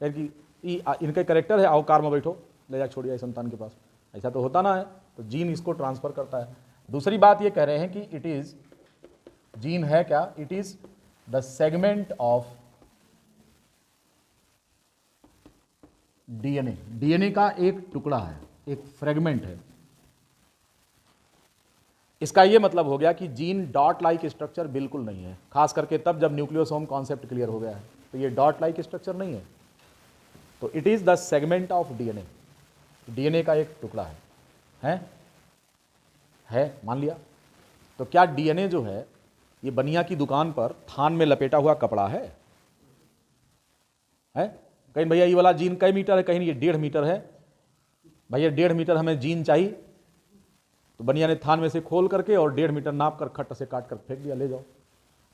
कह कि इनके करेक्टर है, आओ कार में बैठो, ले जा छोड़िए संतान के पास, ऐसा तो होता ना है। तो जीन इसको ट्रांसफर करता है। दूसरी बात ये कह रहे हैं कि इट इज, जीन है क्या? It is the segment of DNA. DNA का एक टुकड़ा है, एक फ्रेगमेंट है। इसका यह मतलब हो गया कि जीन डॉट लाइक स्ट्रक्चर बिल्कुल नहीं है, खास करके तब जब न्यूक्लियोसोम कॉन्सेप्ट क्लियर हो गया है। तो ये डॉट लाइक स्ट्रक्चर नहीं है, तो it is the segment of DNA. DNA का एक टुकड़ा है मान लिया। तो क्या डीएनए जो है ये बनिया की दुकान पर थान में लपेटा हुआ कपड़ा है? कहीं भैया ये वाला जीन कई मीटर है, कहीं ये 1.5 मीटर है, भैया 1.5 मीटर हमें जीन चाहिए, तो बनिया ने थान में से खोल करके और 1.5 मीटर नाप कर खट से काट कर फेंक दिया, ले जाओ।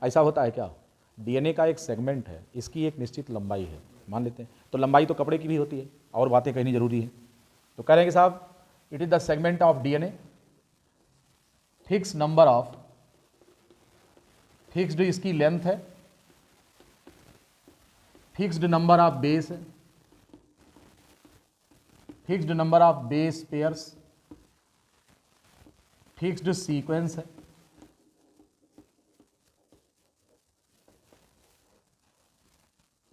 ऐसा होता है क्या? डीएनए का एक सेगमेंट है, इसकी एक निश्चित लंबाई है, मान लेते हैं। तो लंबाई तो कपड़े की भी होती है, और बातें कहनी जरूरी है। तो कह रहे हैं कि साहब it is the segment of DNA, fix number of, fixed इसकी लेंथ है, फिक्स्ड नंबर ऑफ बेस है, fixed number of base pairs, fixed sequence है,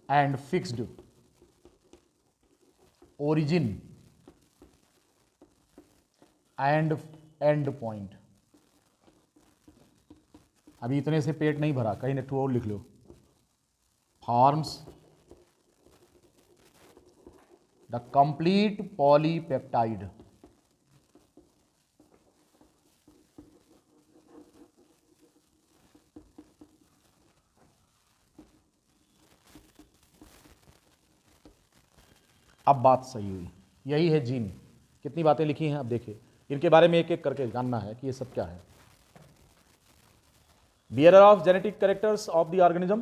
and fixed origin and end point. अभी इतने से पेट नहीं भरा, कहीं ने टू और लिख लो। फॉर्म्स द कंप्लीट पॉलीपेप्टाइड अब बात सही हुई, यही है जीन। कितनी बातें लिखी हैं अब देखिए, इनके बारे में एक एक करके जानना है कि ये सब क्या है। Bearer of genetic characters of the organism.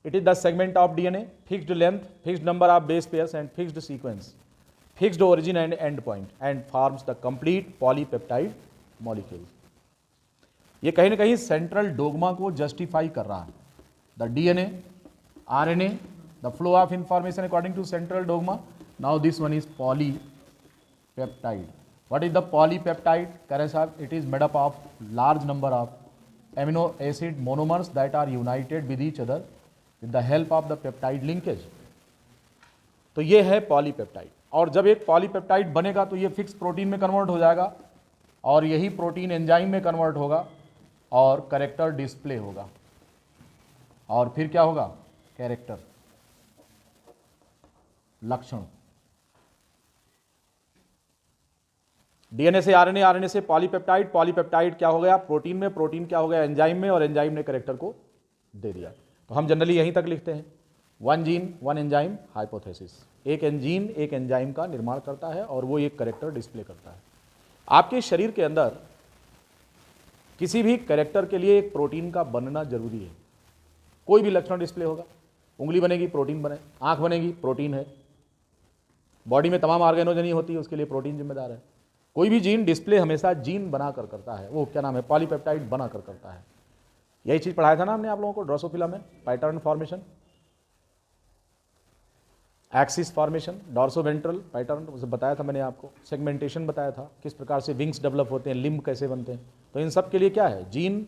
It is the segment of DNA, fixed length, fixed number of base pairs and fixed sequence, fixed origin and end point, and forms the complete polypeptide molecule. ये कहीं ना कहीं central dogma को justify कर रहा है। The DNA, RNA, the flow of information according to central dogma. Now this one is polypeptide. What is the polypeptide? करें साहब, it is made up of large number of amino acid monomers that are united with each other with the help of the peptide linkage. तो ये है polypeptide. और जब एक polypeptide बनेगा तो ये फिक्स प्रोटीन में कन्वर्ट हो जाएगा और यही प्रोटीन एंजाइम में कन्वर्ट होगा और कैरेक्टर डिस्प्ले होगा। और फिर क्या होगा? कैरेक्टर, लक्षण। डीएनए से आरएनए, आरएनए से पॉलीपेप्टाइड, पॉलीपेप्टाइड क्या हो गया? प्रोटीन में, प्रोटीन क्या हो गया? एंजाइम में, और एंजाइम ने कैरेक्टर को दे दिया। तो हम जनरली यहीं तक लिखते हैं, one gene one enzyme hypothesis. एक जीन एक एंजाइम का निर्माण करता है और वो एक कैरेक्टर डिस्प्ले करता है। आपके शरीर के अंदर किसी भी कैरेक्टर के लिए एक प्रोटीन का बनना जरूरी है। कोई भी लक्षण डिस्प्ले होगा, उंगली बनेगी प्रोटीन बने, आंख बनेगी प्रोटीन है, बॉडी में तमाम ऑर्गेनोजेनी होती है उसके लिए प्रोटीन जिम्मेदार है। कोई भी जीन डिस्प्ले हमेशा जीन बनाकर करता है, वो क्या नाम है? पॉलीपेप्टाइड बनाकर करता है। यही चीज पढ़ाया था ना हमने आप लोगों को ड्रोसोफिला में, pattern formation, axis formation, dorsoventral pattern बताया था मैंने आपको, सेगमेंटेशन बताया था, किस प्रकार से विंग्स डेवलप होते हैं, लिम्ब कैसे बनते हैं। तो इन सब के लिए क्या है? जीन,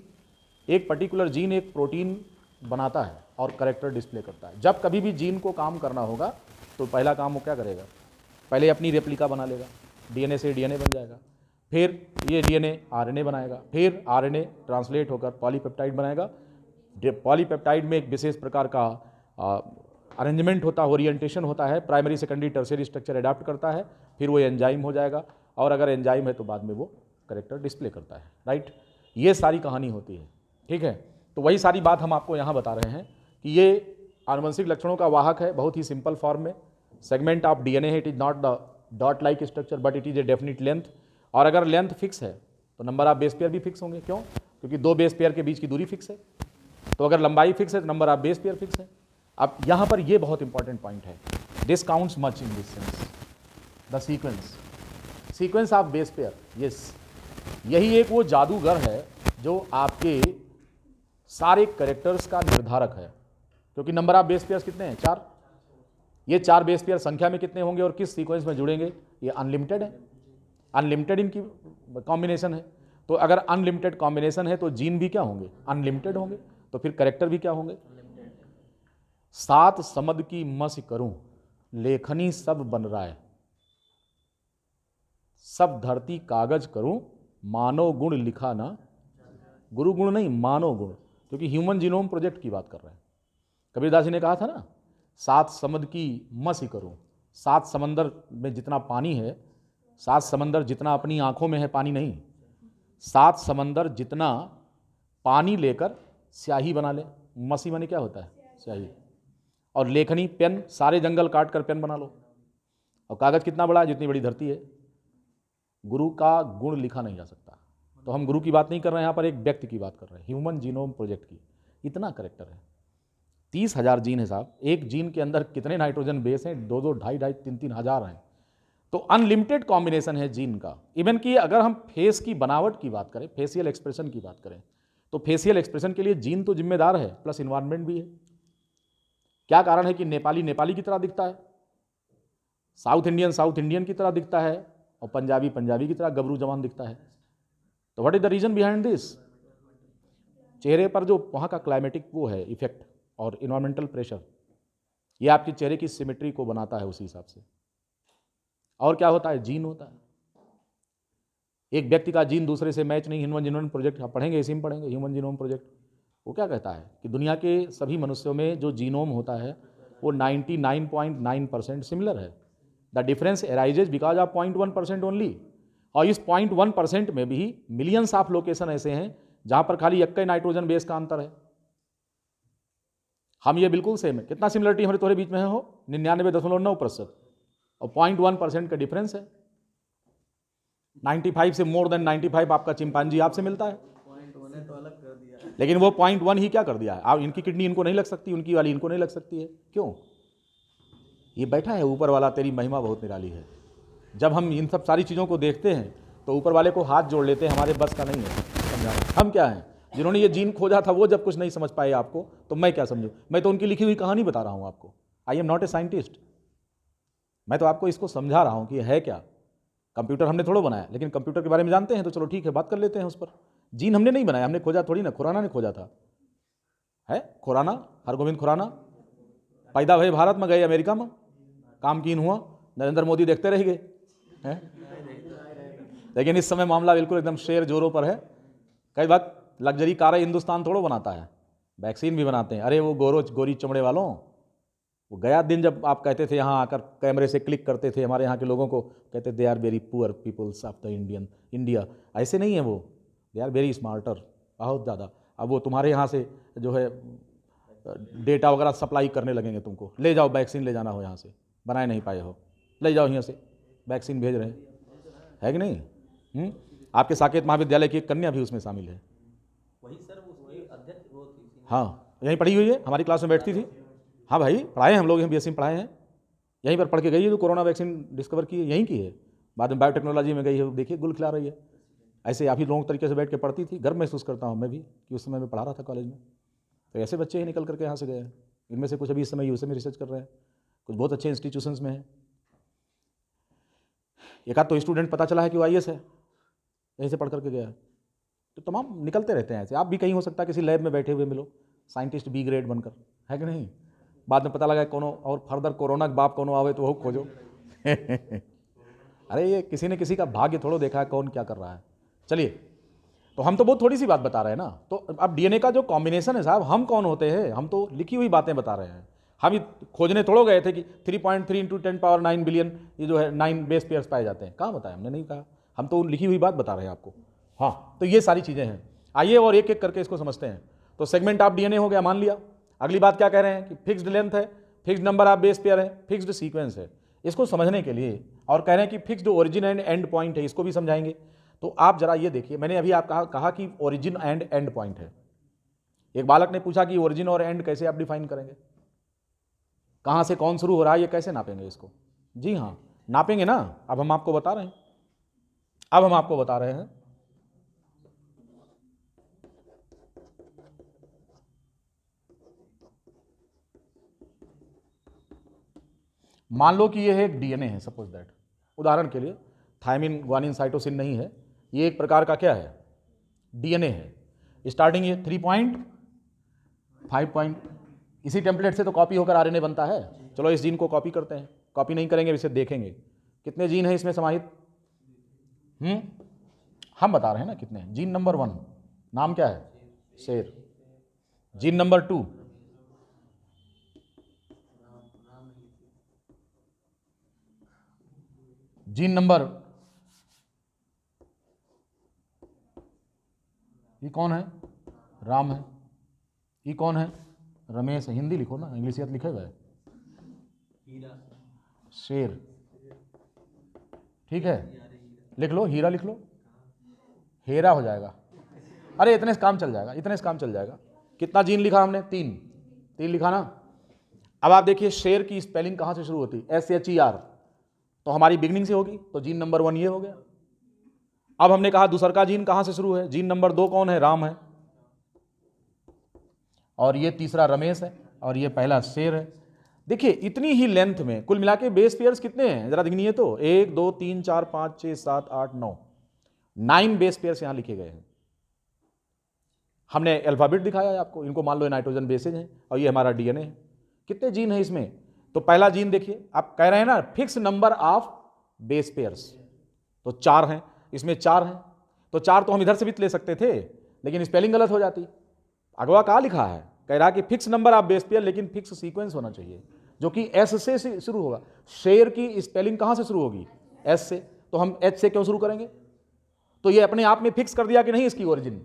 एक पर्टिकुलर जीन एक प्रोटीन बनाता है और कैरेक्टर डिस्प्ले करता है। जब कभी भी जीन को काम करना होगा तो पहला काम वो क्या करेगा? पहले अपनी रेप्लिका बना लेगा, डीएनए से डीएनए बन जाएगा, फिर ये डीएनए आरएनए बनाएगा, फिर आरएनए ट्रांसलेट होकर पॉलीपेप्टाइड बनाएगा। पॉलीपेप्टाइड में एक विशेष प्रकार का अरेंजमेंट होता है, ओरिएंटेशन होता है, primary secondary tertiary structure adopt करता है, फिर वो एंजाइम हो जाएगा, और अगर एंजाइम है तो बाद में वो कैरेक्टर डिस्प्ले करता है। राइट, ये सारी कहानी होती है। ठीक है, तो वही सारी बात हम आपको यहाँ बता रहे हैं कि ये आनुवंशिक लक्षणों का वाहक है, बहुत ही सिंपल फॉर्म में। सेगमेंट ऑफ डीएनए है, it is not the dot like structure but it is a definite length. और अगर लेंथ फिक्स है तो नंबर ऑफ बेस पेयर भी फिक्स होंगे। क्यों? क्योंकि दो बेस पेयर के बीच की दूरी फिक्स है। तो अगर लंबाई फिक्स है तो number of base pair fix है। अब यहां पर ये बहुत इंपॉर्टेंट पॉइंट है, this counts much in this sense, the sequence, sequence of base pair. Yes, यही एक वो जादूगर है जो आपके सारे कैरेक्टर्स का निर्धारक है। क्योंकि नंबर ऑफ बेस पेयर्स कितने हैं? 4। ये 4 बेस पेयर संख्या में कितने होंगे और किस सीक्वेंस में जुड़ेंगे? ये अनलिमिटेड है, अनलिमिटेड इनकी कॉम्बिनेशन है। तो अगर अनलिमिटेड कॉम्बिनेशन है तो जीन भी क्या होंगे? अनलिमिटेड होंगे। तो फिर कैरेक्टर भी क्या होंगे? 7 समद की मस करूं, लेखनी सब बन रहा है, सब धरती कागज करूं, मानव गुण लिखा ना, गुरु गुण नहीं मानव गुण। क्योंकि ह्यूमन जीनोम प्रोजेक्ट की बात कर रहे हैं। कबीरदास जी ने कहा था ना, 7 समद की मस करूं, 7 समंदर में जितना पानी है, 7 समंदर जितना अपनी आंखों में है पानी नहीं, 7 समंदर जितना पानी लेकर स्याही बना ले। मसी माने क्या होता है? स्याही। और लेखनी, पेन, सारे जंगल काट कर पेन बना लो। और कागज कितना बड़ा है? जितनी बड़ी धरती है। गुरु का गुण लिखा नहीं जा सकता। तो हम गुरु की बात नहीं कर रहे हैं, यहाँ पर एक व्यक्ति की बात कर रहे हैं, ह्यूमन जीनोम प्रोजेक्ट की। इतना कैरेक्टर है, 30,000 जीन है साहब। एक जीन के अंदर कितने नाइट्रोजन बेस हैं? 2-2, 2.5-2.5, 3-3 हज़ार हैं। तो अनलिमिटेड कॉम्बिनेशन है जीन का। इवन कि अगर हम फेस की बनावट की बात करें, फेशियल एक्सप्रेशन की बात करें, तो फेशियल एक्सप्रेशन के लिए जीन तो जिम्मेदार है, प्लस इन्वायरमेंट भी है। क्या कारण है कि नेपाली नेपाली की तरह दिखता है, साउथ इंडियन की तरह दिखता है, और पंजाबी पंजाबी की तरह गबरू जवान दिखता है? तो what is the reason behind this? चेहरे पर जो वहाँ का क्लाइमेटिक वो है इफेक्ट और इन्वायरमेंटल प्रेशर, ये आपके चेहरे की सिमेट्री को बनाता है उसी हिसाब से। और क्या होता है? जीन होता है। एक व्यक्ति का जीन दूसरे से मैच नहीं। ह्यूमन जीनोम प्रोजेक्ट आप पढ़ेंगे, इसी में पढ़ेंगे, ह्यूमन जीनोम प्रोजेक्ट। वो क्या कहता है कि दुनिया के सभी मनुष्यों में जो जीनोम होता है वो 99.9% सिमिलर है। The difference arises because of 0.1% only. और इस 0.1% में भी मिलियंस ऑफ लोकेशन ऐसे हैं जहां पर खाली एक नाइट्रोजन बेस का अंतर है। हम ये बिल्कुल सेम है। कितना सिमिलरिटी हमारे तुम्हारे बीच में है? हो 99.9%। और 0.1% का डिफरेंस है। 95 से मोर देन 95 आपका चिंपांजी आपसे मिलता है, पॉइंट वन है तो अलग कर दिया। लेकिन वो 0.1 ही क्या कर दिया है। आप इनकी किडनी इनको नहीं लग सकती, उनकी वाली इनको नहीं लग सकती है। क्यों? ये बैठा है ऊपर वाला, तेरी महिमा बहुत निराली है। जब हम इन सब सारी चीज़ों को देखते हैं तो ऊपर वाले को हाथ जोड़ लेते हैं, हमारे बस का नहीं है समझाना। हम क्या हैं? जिन्होंने ये जीन खोजा था वो जब कुछ नहीं समझ पाए आपको, तो मैं क्या समझूं? मैं तो उनकी लिखी हुई कहानी बता रहा हूं आपको। I am not a scientist. मैं तो आपको इसको समझा रहा हूं कि है क्या। कंप्यूटर हमने थोड़ा बनाया, लेकिन कंप्यूटर के बारे में जानते हैं तो चलो ठीक है, बात कर लेते हैं उस पर। जीन हमने नहीं बनाया, हमने खोजा थोड़ी ना, खुराना ने खोजा था। है खुराना, हरगोविंद खुराना पैदा हुए भारत में, गए अमेरिका में, काम कीन हुआ, नरेंद्र मोदी देखते रह गए हैं। लेकिन इस समय मामला बिल्कुल एकदम शेर जोरों पर है। कई वक्त लग्जरी कारें हिंदुस्तान थोड़ा बनाता है, वैक्सीन भी बनाते हैं। अरे वो गोरी चमड़े वालों, वो गया दिन जब आप कहते थे यहाँ आकर कैमरे से क्लिक करते थे हमारे यहाँ के लोगों को, कहते they are very poor peoples of the India. ऐसे नहीं है वो, दे आर वेरी स्मार्टर, बहुत ज़्यादा। अब वो तुम्हारे यहाँ से जो है डेटा वगैरह सप्लाई करने लगेंगे तुमको। ले जाओ वैक्सीन, ले जाना हो यहाँ से, बनाए नहीं पाए हो, ले जाओ यहाँ से, वैक्सीन भेज रहे हैं, है कि नहीं? आपके साकेत महाविद्यालय की एक कन्या भी उसमें शामिल है। वही सर, उसकी अध्यक्ष वो थी। हाँ, यहीं पढ़ी हुई है, हमारी क्लास में बैठती थी। हाँ भाई, पढ़ाए हैं हम लोग, यहाँ बीएससी में पढ़ाए हैं, यहीं पर पढ़ के गई है। जो कोरोना वैक्सीन डिस्कवर की है यहीं की है, बाद में बायोटेक्नोलॉजी में गई है, देखिए गुल खिला रही है। ऐसे आप ही लोगों तरीके से बैठ के पढ़ती थी। गर्व महसूस करता हूँ मैं भी कि उस समय मैं पढ़ा रहा था कॉलेज में। तो ऐसे बच्चे ही निकल करके यहाँ से गए हैं। इनमें से कुछ अभी इस समय यूएसए में रिसर्च कर रहे हैं, कुछ बहुत अच्छे इंस्टीट्यूशंस में हैं। एक आध तो स्टूडेंट पता चला है कि वो IAS है, यहीं से पढ़ करके गया है। तो तमाम निकलते रहते हैं ऐसे। आप भी कहीं हो सकता है किसी लैब में बैठे हुए मिलो, साइंटिस्ट B ग्रेड बनकर, है कि नहीं? बाद में पता लगा कोनो और फर्दर कोरोना के बाप कोनो आवे तो वो खोजो। अरे ये किसी ने किसी का भाग्य थोड़ो देखा है कौन क्या कर रहा है। चलिए, तो हम तो बहुत थोड़ी सी बात बता रहे हैं ना। तो अब DNA का जो कॉम्बिनेशन है साहब, हम कौन होते हैं? हम तो लिखी हुई बातें बता रहे हैं। हम खोजने थोड़ो गए थे कि 3.3 × 10⁻9 बिलियन ये जो है 9 बेस पेयर्स पाए जाते हैं। कहाँ बताया? हमने नहीं कहा। हम तो लिखी हुई बात बता रहे हैं आपको। हाँ, तो ये सारी चीज़ें हैं। आइए और एक एक करके इसको समझते हैं। तो सेगमेंट ऑफ DNA हो गया, मान लिया। अगली बात क्या कह रहे हैं कि फिक्स्ड लेंथ है, fixed number of base pair है, फिक्स्ड सीक्वेंस है। इसको समझने के लिए और कह रहे हैं कि fixed origin and end point है, इसको भी समझाएंगे। तो आप जरा ये देखिए, मैंने अभी आप कहा कि ओरिजिन एंड एंड पॉइंट है। एक बालक ने पूछा कि ओरिजिन और एंड कैसे आप डिफाइन करेंगे, कहाँ से कौन शुरू हो रहा है, ये कैसे नापेंगे इसको? जी हाँ, नापेंगे ना। अब हम आपको बता रहे हैं, मान लो कि ये है एक DNA है, सपोज दैट, उदाहरण के लिए थायमिन, ग्वानिन, साइटोसिन नहीं है, ये एक प्रकार का क्या है? DNA है। स्टार्टिंग ये 3.5 इसी टेम्पलेट से तो कॉपी होकर RNA बनता है। चलो इस जीन को कॉपी करते हैं, कॉपी नहीं करेंगे, इसे देखेंगे कितने जीन हैं इसमें समाहित। हम बता रहे हैं ना कितने। जीन नंबर 1 नाम क्या है? शेर। जीन नंबर 2 जीन नंबर, ये कौन है? राम है। ये कौन है? रमेश है। हिंदी लिखो ना, इंग्लिशियत लिखे हुए है। शेर, ठीक है, लिख लो, हीरा लिख लो, हेरा हो जाएगा। अरे इतने से काम चल जाएगा, इतने से काम चल जाएगा। कितना जीन लिखा हमने? 3 लिखा ना। अब आप देखिए शेर की स्पेलिंग कहाँ से शुरू होती? SHER, तो हमारी बिगनिंग से होगी, तो जीन नंबर 1 ये हो गया। अब हमने कहा दूसर का जीन कहाँ से शुरू है? जीन नंबर 2 कौन है? राम है, और ये तीसरा रमेश है, और ये पहला शेर है। देखिए इतनी ही लेंथ में कुल मिला के बेस पेयर्स कितने हैं जरा गिनिए तो? 1 2 3 4 5 6 7 8 9 बेस पेयर्स यहां लिखे गए हैं। हमने अल्फाबेट दिखाया है आपको, इनको मान लो नाइट्रोजन बेसेज हैं, और ये हमारा DNA है। कितने जीन है इसमें? तो पहला जीन देखिए, आप कह रहे हैं ना fix number of base pairs, तो 4 हैं, इसमें 4 हैं। तो 4 तो हम इधर से भी ले सकते थे, लेकिन स्पेलिंग गलत हो जाती। अगवा कहाँ लिखा है? कह रहा कि fix number of base pair, लेकिन फिक्स सीक्वेंस होना चाहिए जो कि S से शुरू होगा। शेर की स्पेलिंग कहाँ से शुरू होगी? S से, तो हम H से क्यों शुरू करेंगे? तो ये अपने आप में फिक्स कर दिया कि नहीं इसकी ओरिजिन।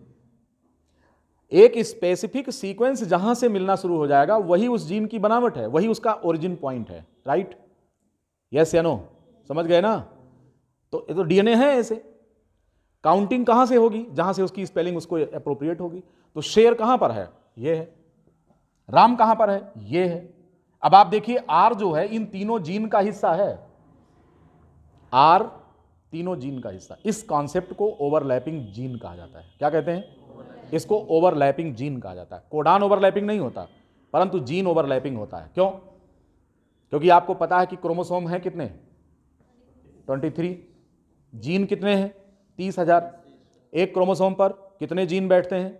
एक स्पेसिफिक सीक्वेंस जहां से मिलना शुरू हो जाएगा वही उस जीन की बनावट है, वही उसका ओरिजिन पॉइंट है, राइट? यस या नो, समझ गए ना? तो ये तो डीएनए है ऐसे। काउंटिंग कहां से होगी? जहां से उसकी स्पेलिंग उसको अप्रोप्रिएट होगी। तो शेर कहां पर है? ये है। राम कहां पर है? ये है। अब आप देखिए आर जो है इन तीनों जीन का हिस्सा है। आर तीनों जीन का हिस्सा। इस कॉन्सेप्ट को ओवरलैपिंग जीन कहा जाता है। क्या कहते हैं? इसको ओवरलैपिंग जीन कहा जाता है। कोडान ओवरलैपिंग नहीं होता, परंतु जीन ओवरलैपिंग होता है। क्यों? क्योंकि आपको पता है कि क्रोमोसोम है कितने? 23। जीन कितने हैं? 30,000। एक क्रोमोसोम पर कितने जीन बैठते हैं?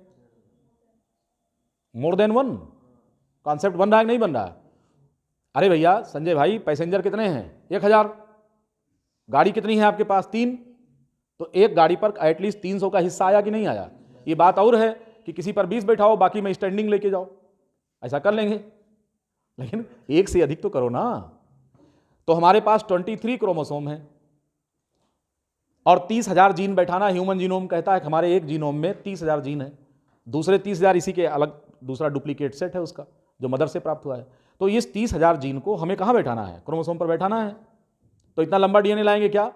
More than one. कॉन्सेप्ट बन रहा है नहीं बन रहा है? अरे भैया संजय भाई, पैसेंजर कितने हैं? 1000। गाड़ी कितनी है आपके पास? 3। तो एक गाड़ी पर एटलीस्ट 300 का हिस्सा आया कि नहीं आया? ये बात और है कि किसी पर 20 बैठाओ, बाकी में स्टैंडिंग लेके जाओ, ऐसा कर लेंगे, लेकिन एक से अधिक तो करो ना। तो हमारे पास 23 क्रोमोसोम है और 30,000 जीन बैठाना। ह्यूमन जीनोम कहता है कि हमारे एक जीनोम में 30,000 जीन है, दूसरे 30,000 इसी के अलग दूसरा डुप्लीकेट सेट है उसका, जो मदर से प्राप्त हुआ है। तो इस 30,000 जीन को हमें कहां बैठाना है? क्रोमोसोम पर बैठाना है। तो इतना लंबा डीएनए लाएंगे क्या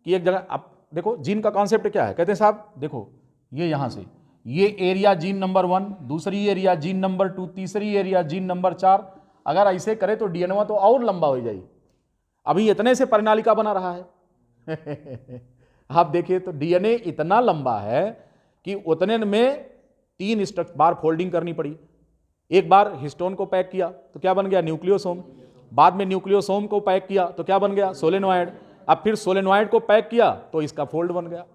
कि एक जगह। अब देखो जीन का कॉन्सेप्ट क्या है, कहते हैं साहब देखो ये यहां से ये एरिया जीन नंबर 1, दूसरी एरिया जीन नंबर 2, तीसरी एरिया जीन नंबर 4। अगर ऐसे करे तो डीएनए तो और लंबा हो जाएगी। अभी इतने से परिनालिका बना रहा है आप देखिए तो डीएनए इतना लंबा है कि उतने में 3 बार फोल्डिंग करनी पड़ी। एक बार हिस्टोन को पैक किया तो क्या बन गया? न्यूक्लियोसोम। बाद में न्यूक्लियोसोम को पैक किया तो क्या बन गया? सोलेनॉइड। अब फिर सोलेनॉइड को पैक किया तो इसका फोल्ड बन गया।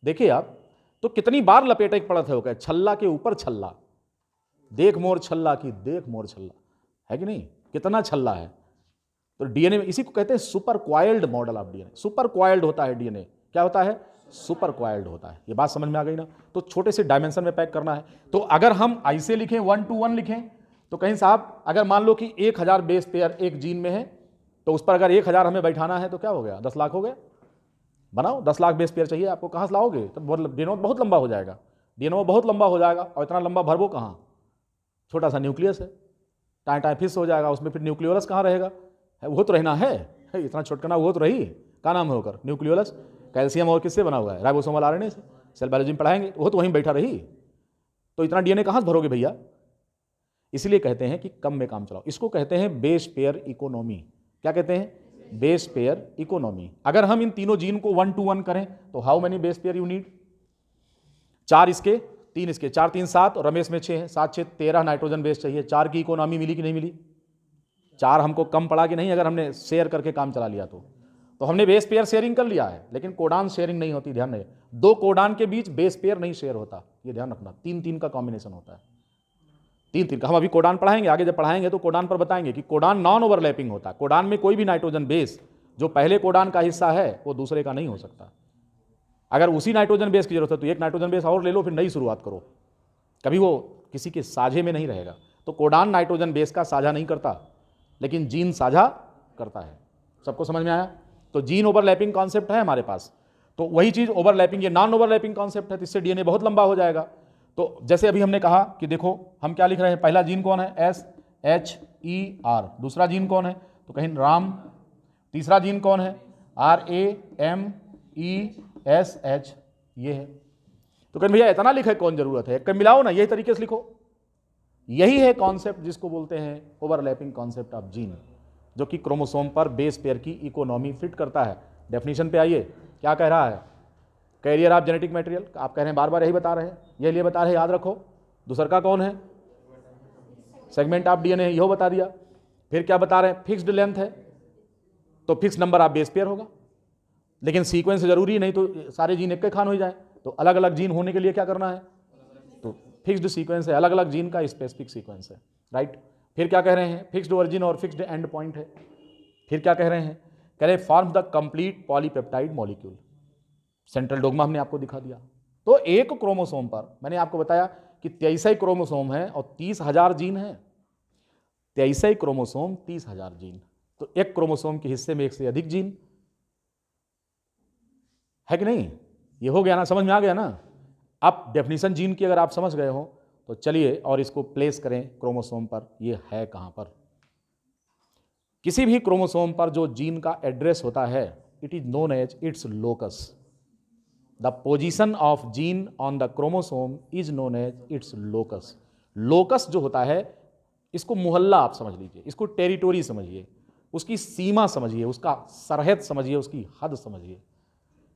देखिए आप तो कितनी बार लपेटे पड़त है, होकर छल्ला के ऊपर छल्ला। देख मोर छल्ला की देख मोर छल्ला, है कि नहीं? कितना छल्ला है। तो डीएनए इसी को कहते हैं super coiled model of DNA. Super coiled होता है डीएनए। क्या होता है? सुपर क्वाइल्ड होता है। ये बात समझ में आ गई ना? तो छोटे से डायमेंशन में पैक करना है। तो अगर हम ऐसे लिखें 1 to 1 लिखें तो कहीं साहब अगर मान लो कि 1000 बेस पेयर एक जीन में है, तो उस पर अगर 1000 हमें बैठाना है तो क्या हो गया? 10 लाख हो गए। बनाओ 10 लाख बेस पेयर चाहिए आपको, कहां से लाओगे? तो डीएनए बहुत लंबा हो जाएगा। डीएनए बहुत लंबा हो जाएगा और इतना लंबा भरबो कहां? छोटा सा न्यूक्लियस है, टाइम टाइम फिस हो जाएगा उसमें, फिर न्यूक्लियोलस कहां रहेगा? वो तो रहना है इतना छोटकना, वो तो रही। क्या नाम है होकर? न्यूक्लियोलस। कैल्शियम और किससे बना हुआ है? राइबोसोमल आरएनए से। सेल बायोलॉजी में पढ़ाएंगे, वो तो वहीं बैठा रही। तो इतना डीएनए कहां से भरोगे भैया? इसलिए कहते हैं कि कम में काम चलाओ। इसको कहते हैं बेस पेयर इकोनॉमी। क्या कहते हैं? Base pair economy. अगर हम इन तीनों जीन को 1 to 1 करें तो how many base pair you need? 4 इसके, 3 इसके, 4 3 7 और रमेश में 6 है, 7 6 13 नाइट्रोजन बेस चाहिए। 4 की इकोनॉमी मिली कि नहीं मिली? 4 हमको कम पड़ा कि नहीं? अगर हमने शेयर करके काम चला लिया तो हमने बेस पेयर शेयरिंग कर लिया है, लेकिन कोडान शेयरिंग नहीं होती। ध्यान रहे, 2 कोडान के बीच बेस पेयर नहीं शेयर होता, ये ध्यान रखना। 3-3 का कॉम्बिनेशन होता है। 3-3 का हम अभी कोडान पढ़ाएंगे, आगे जब पढ़ाएंगे तो कोडान पर बताएंगे कि कोडान नॉन ओवरलैपिंग होता है। कोडान में कोई भी नाइट्रोजन बेस जो पहले कोडान का हिस्सा है वो दूसरे का नहीं हो सकता। अगर उसी नाइट्रोजन बेस की जरूरत है तो एक नाइट्रोजन बेस और ले लो, फिर नई शुरुआत करो। कभी वो किसी के साझे में नहीं रहेगा। तो कोडान नाइट्रोजन बेस का साझा नहीं करता, लेकिन जीन साझा करता है। सबको समझ में आया? तो जीन ओवरलैपिंग कॉन्सेप्ट है हमारे पास। तो वही चीज ओवरलैपिंग, ये नॉन ओवरलैपिंग कॉन्सेप्ट है, तो इससे डीएनए बहुत लंबा हो जाएगा। तो जैसे अभी हमने कहा कि देखो हम क्या लिख रहे हैं, पहला जीन कौन है? SHER। दूसरा जीन कौन है? तो कहीं राम। तीसरा जीन कौन है? RAMESH, ये है। तो कहीं भैया इतना लिखे कौन जरूरत है, कहीं मिलाओ ना, यही तरीके से लिखो। यही है कॉन्सेप्ट जिसको बोलते हैं ओवरलैपिंग कॉन्सेप्ट ऑफ जीन, जो कि क्रोमोसोम पर बेस पेयर की इकोनॉमी फिट करता है। डेफिनेशन पे आइए, क्या कह रहा है? Carrier of genetic material. आप कह रहे हैं, बार बार यही बता रहे हैं, ये लिए बता रहे हैं, याद रखो। दूसरा का कौन है? सेगमेंट ऑफ डीएनए, यहो बता दिया। फिर क्या बता रहे हैं? फिक्स्ड लेंथ है तो fix number of base pair होगा, लेकिन सीक्वेंस जरूरी नहीं तो सारे जीन एक के खान हो जाए। तो अलग अलग जीन होने के लिए क्या करना है? तो फिक्स्ड सीक्वेंस है, अलग अलग जीन का स्पेसिफिक सीक्वेंस है, राइट। फिर क्या कह रहे हैं? फिक्स्ड ओरिजिन और फिक्स्ड एंड पॉइंट है। फिर क्या कह रहे हैं? कह रहे form the complete polypeptide molecule. Central dogma हमने आपको दिखा दिया। तो एक क्रोमोसोम पर मैंने आपको बताया कि 23 क्रोमोसोम है और 30,000 जीन है। 23 क्रोमोसोम, 30,000 जीन। तो एक क्रोमोसोम के हिस्से में एक से अधिक जीन है कि नहीं? ये हो गया ना, समझ में आ गया ना? अब डेफिनेशन जीन की अगर आप समझ गए हो तो चलिए और इसको प्लेस करें क्रोमोसोम पर। ये है कहां पर? किसी भी क्रोमोसोम पर जो जीन का एड्रेस होता है, it is known as its locus. The position of gene on the chromosome is known as its locus. Locus जो होता है, इसको मोहल्ला आप समझ लीजिए, इसको टेरिटोरी समझिए, उसकी सीमा समझिए, उसका सरहद समझिए, उसकी हद समझिए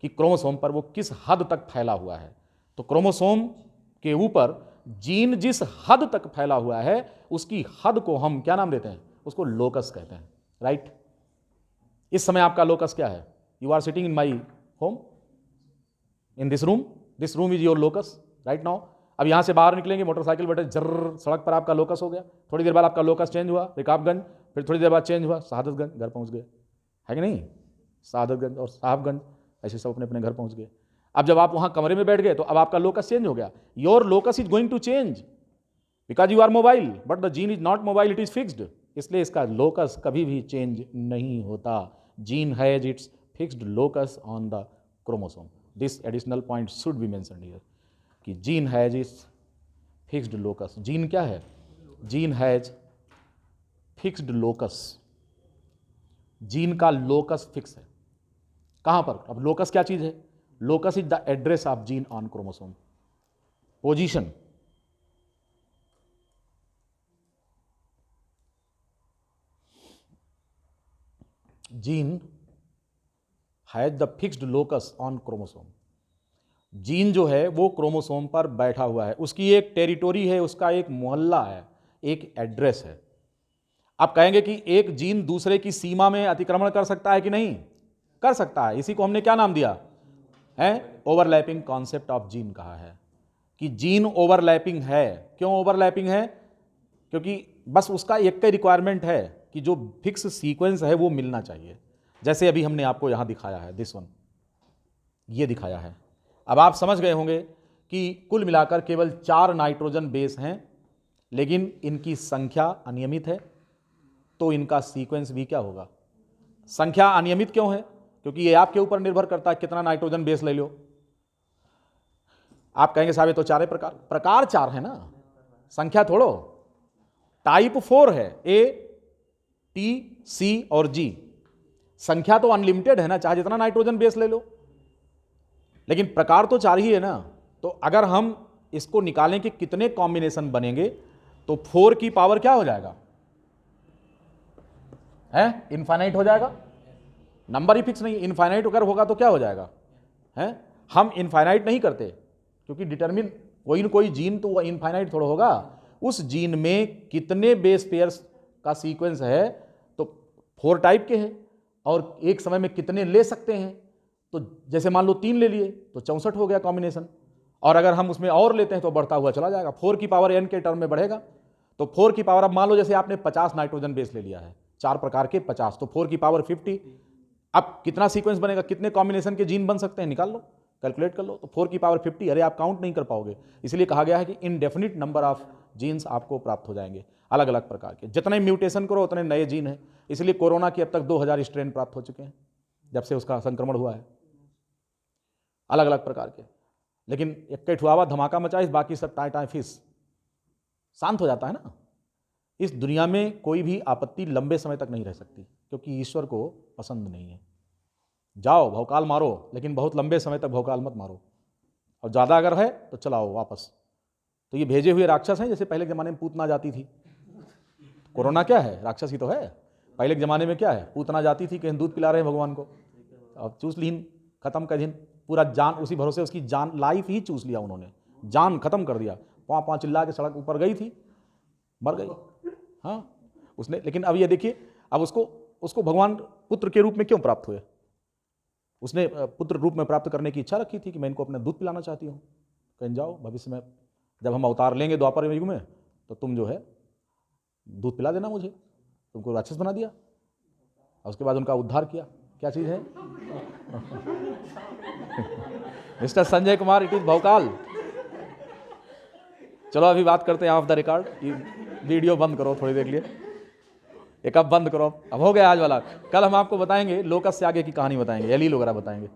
कि क्रोमोसोम पर वो किस हद तक फैला हुआ है। तो क्रोमोसोम के ऊपर जीन जिस हद तक फैला हुआ है, उसकी हद को हम क्या नाम देते हैं? उसको लोकस कहते हैं, राइट? इस समय आपका लोकस क्या है? You are sitting in my home, in this room is your locus right now. अब यहां से बाहर निकलेंगे, मोटरसाइकिल बैठे जर्र, सड़क पर आपका लोकस हो गया। थोड़ी देर बाद आपका लोकस चेंज हुआ, रिकाबगंज, फिर थोड़ी देर बाद चेंज हुआ शहादतगंज, घर पहुंच गए, है कि नहीं? शहादतगंज और साहबगंज ऐसे सब अपने अपने घर पहुंच गए। अब जब आप वहां कमरे में बैठ गए तो अब आपका लोकस चेंज हो गया। Your locus is going to change because you are mobile, but the gene is not mobile, it is fixed. इसलिए इसका लोकस कभी भी चेंज नहीं होता। Gene has its fixed locus on the chromosome. This additional point should be mentioned here कि gene has its fixed locus. Gene क्या है? Gene has fixed locus. Gene का लोकस फिक्स है। कहां पर? अब लोकस क्या चीज है? Locus is the address of gene on chromosome. Position, gene has the fixed locus on chromosome. Gene जो है वो क्रोमोसोम पर बैठा हुआ है, उसकी एक टेरिटोरी है, उसका एक मोहल्ला है, एक एड्रेस है। आप कहेंगे कि एक जीन दूसरे की सीमा में अतिक्रमण कर सकता है कि नहीं? कर सकता है। इसी को हमने क्या नाम दिया है? ओवरलैपिंग कॉन्सेप्ट ऑफ जीन कहा है कि जीन ओवरलैपिंग है। क्यों ओवरलैपिंग है? क्योंकि बस उसका एक ही रिक्वायरमेंट है कि जो फिक्स सीक्वेंस है वो मिलना चाहिए। जैसे अभी हमने आपको यहां दिखाया है, दिस वन, ये दिखाया है। अब आप समझ गए होंगे कि कुल मिलाकर केवल 4 नाइट्रोजन बेस हैं, लेकिन इनकी संख्या अनियमित है, तो इनका सीक्वेंस भी क्या होगा? संख्या अनियमित क्यों है? क्योंकि ये आपके ऊपर निर्भर करता है कितना नाइट्रोजन बेस ले लो। आप कहेंगे साहब ये तो 4 प्रकार 4 है ना, संख्या थोड़ो। टाइप 4 है, ए, टी, सी और जी। संख्या तो अनलिमिटेड है ना, चाहे जितना नाइट्रोजन बेस ले लो, लेकिन प्रकार तो 4 ही है ना। तो अगर हम इसको निकालें कि कितने कॉम्बिनेशन बनेंगे, तो 4 की पावर क्या हो जाएगा? है इनफाइनाइट हो जाएगा। नंबर ही फिक्स नहीं, इनफाइनाइट अगर होगा तो क्या हो जाएगा? है हम इनफाइनाइट नहीं करते, क्योंकि डिटरमिन कोई न कोई जीन तो वो इनफाइनाइट थोड़ा होगा। उस जीन में कितने बेस पेयर्स का सीक्वेंस है, तो 4 टाइप के हैं, और एक समय में कितने ले सकते हैं। तो जैसे मान लो 3 ले लिए तो 64 हो गया कॉम्बिनेशन, और अगर हम उसमें और लेते हैं तो बढ़ता हुआ चला जाएगा, 4 की पावर n के टर्म में बढ़ेगा। तो 4 की पावर, अब मान लो जैसे आपने 50 नाइट्रोजन बेस ले लिया है, 4 प्रकार के 50, तो 4 की पावर 50। अब कितना सीक्वेंस बनेगा, कितने कॉम्बिनेशन के जीन बन सकते हैं, निकाल लो, कैलकुलेट कर लो। तो 4 की पावर 50, अरे आप काउंट नहीं कर पाओगे। इसलिए कहा गया है कि इनडेफिनिट नंबर ऑफ जीन्स आपको प्राप्त हो जाएंगे, अलग अलग प्रकार के। जितने म्यूटेशन करो उतने नए जीन हैं। इसलिए कोरोना की अब तक 2000 स्ट्रेन प्राप्त हो चुके हैं जब से उसका संक्रमण हुआ है, अलग अलग प्रकार के। लेकिन एक ठुआवा धमाका मचा, इस बाकी सब टाई टाई फिस शांत हो जाता है ना। इस दुनिया में कोई भी आपत्ति लंबे समय तक नहीं रह सकती, क्योंकि ईश्वर को पसंद नहीं है। जाओ भौकाल मारो, लेकिन बहुत लंबे समय तक भौकाल मत मारो, और ज़्यादा अगर है तो चलाओ वापस। तो ये भेजे हुए राक्षस हैं, जैसे पहले के ज़माने में पूतना जाती थी। कोरोना क्या है? राक्षस ही तो है। पहले के ज़माने में क्या है? पूतना जाती थी, कहीं दूध पिला रहे हैं भगवान को, अब चूस लीन, खत्म कर दिन, पूरा जान उसी भरोसे, उसकी जान लाइफ ही चूस लिया उन्होंने, जान खत्म कर दिया। 5 चिल्ला के सड़क ऊपर गई थी, मर गई। हाँ उसने, लेकिन अब ये देखिए, अब उसको भगवान पुत्र के रूप में क्यों प्राप्त हुए? उसने पुत्र रूप में प्राप्त करने की इच्छा रखी थी कि मैं इनको अपना दूध पिलाना चाहती हूँ। कहीं जाओ भविष्य में जब हम अवतार लेंगे द्वापर युग में, तो तुम जो है दूध पिला देना मुझे। तुमको राक्षस बना दिया, और उसके बाद उनका उद्धार किया। क्या चीज़ है? Mister Sanjay Kumar, it is भौकाल। चलो अभी बात करते हैं ऑफ द रिकॉर्ड। वीडियो बंद करो थोड़ी देर लिए, एक अब बंद करो, अब हो गया आज वाला। कल हम आपको बताएंगे लोकस से आगे की कहानी बताएंगे, एलील वगैरह बताएंगे।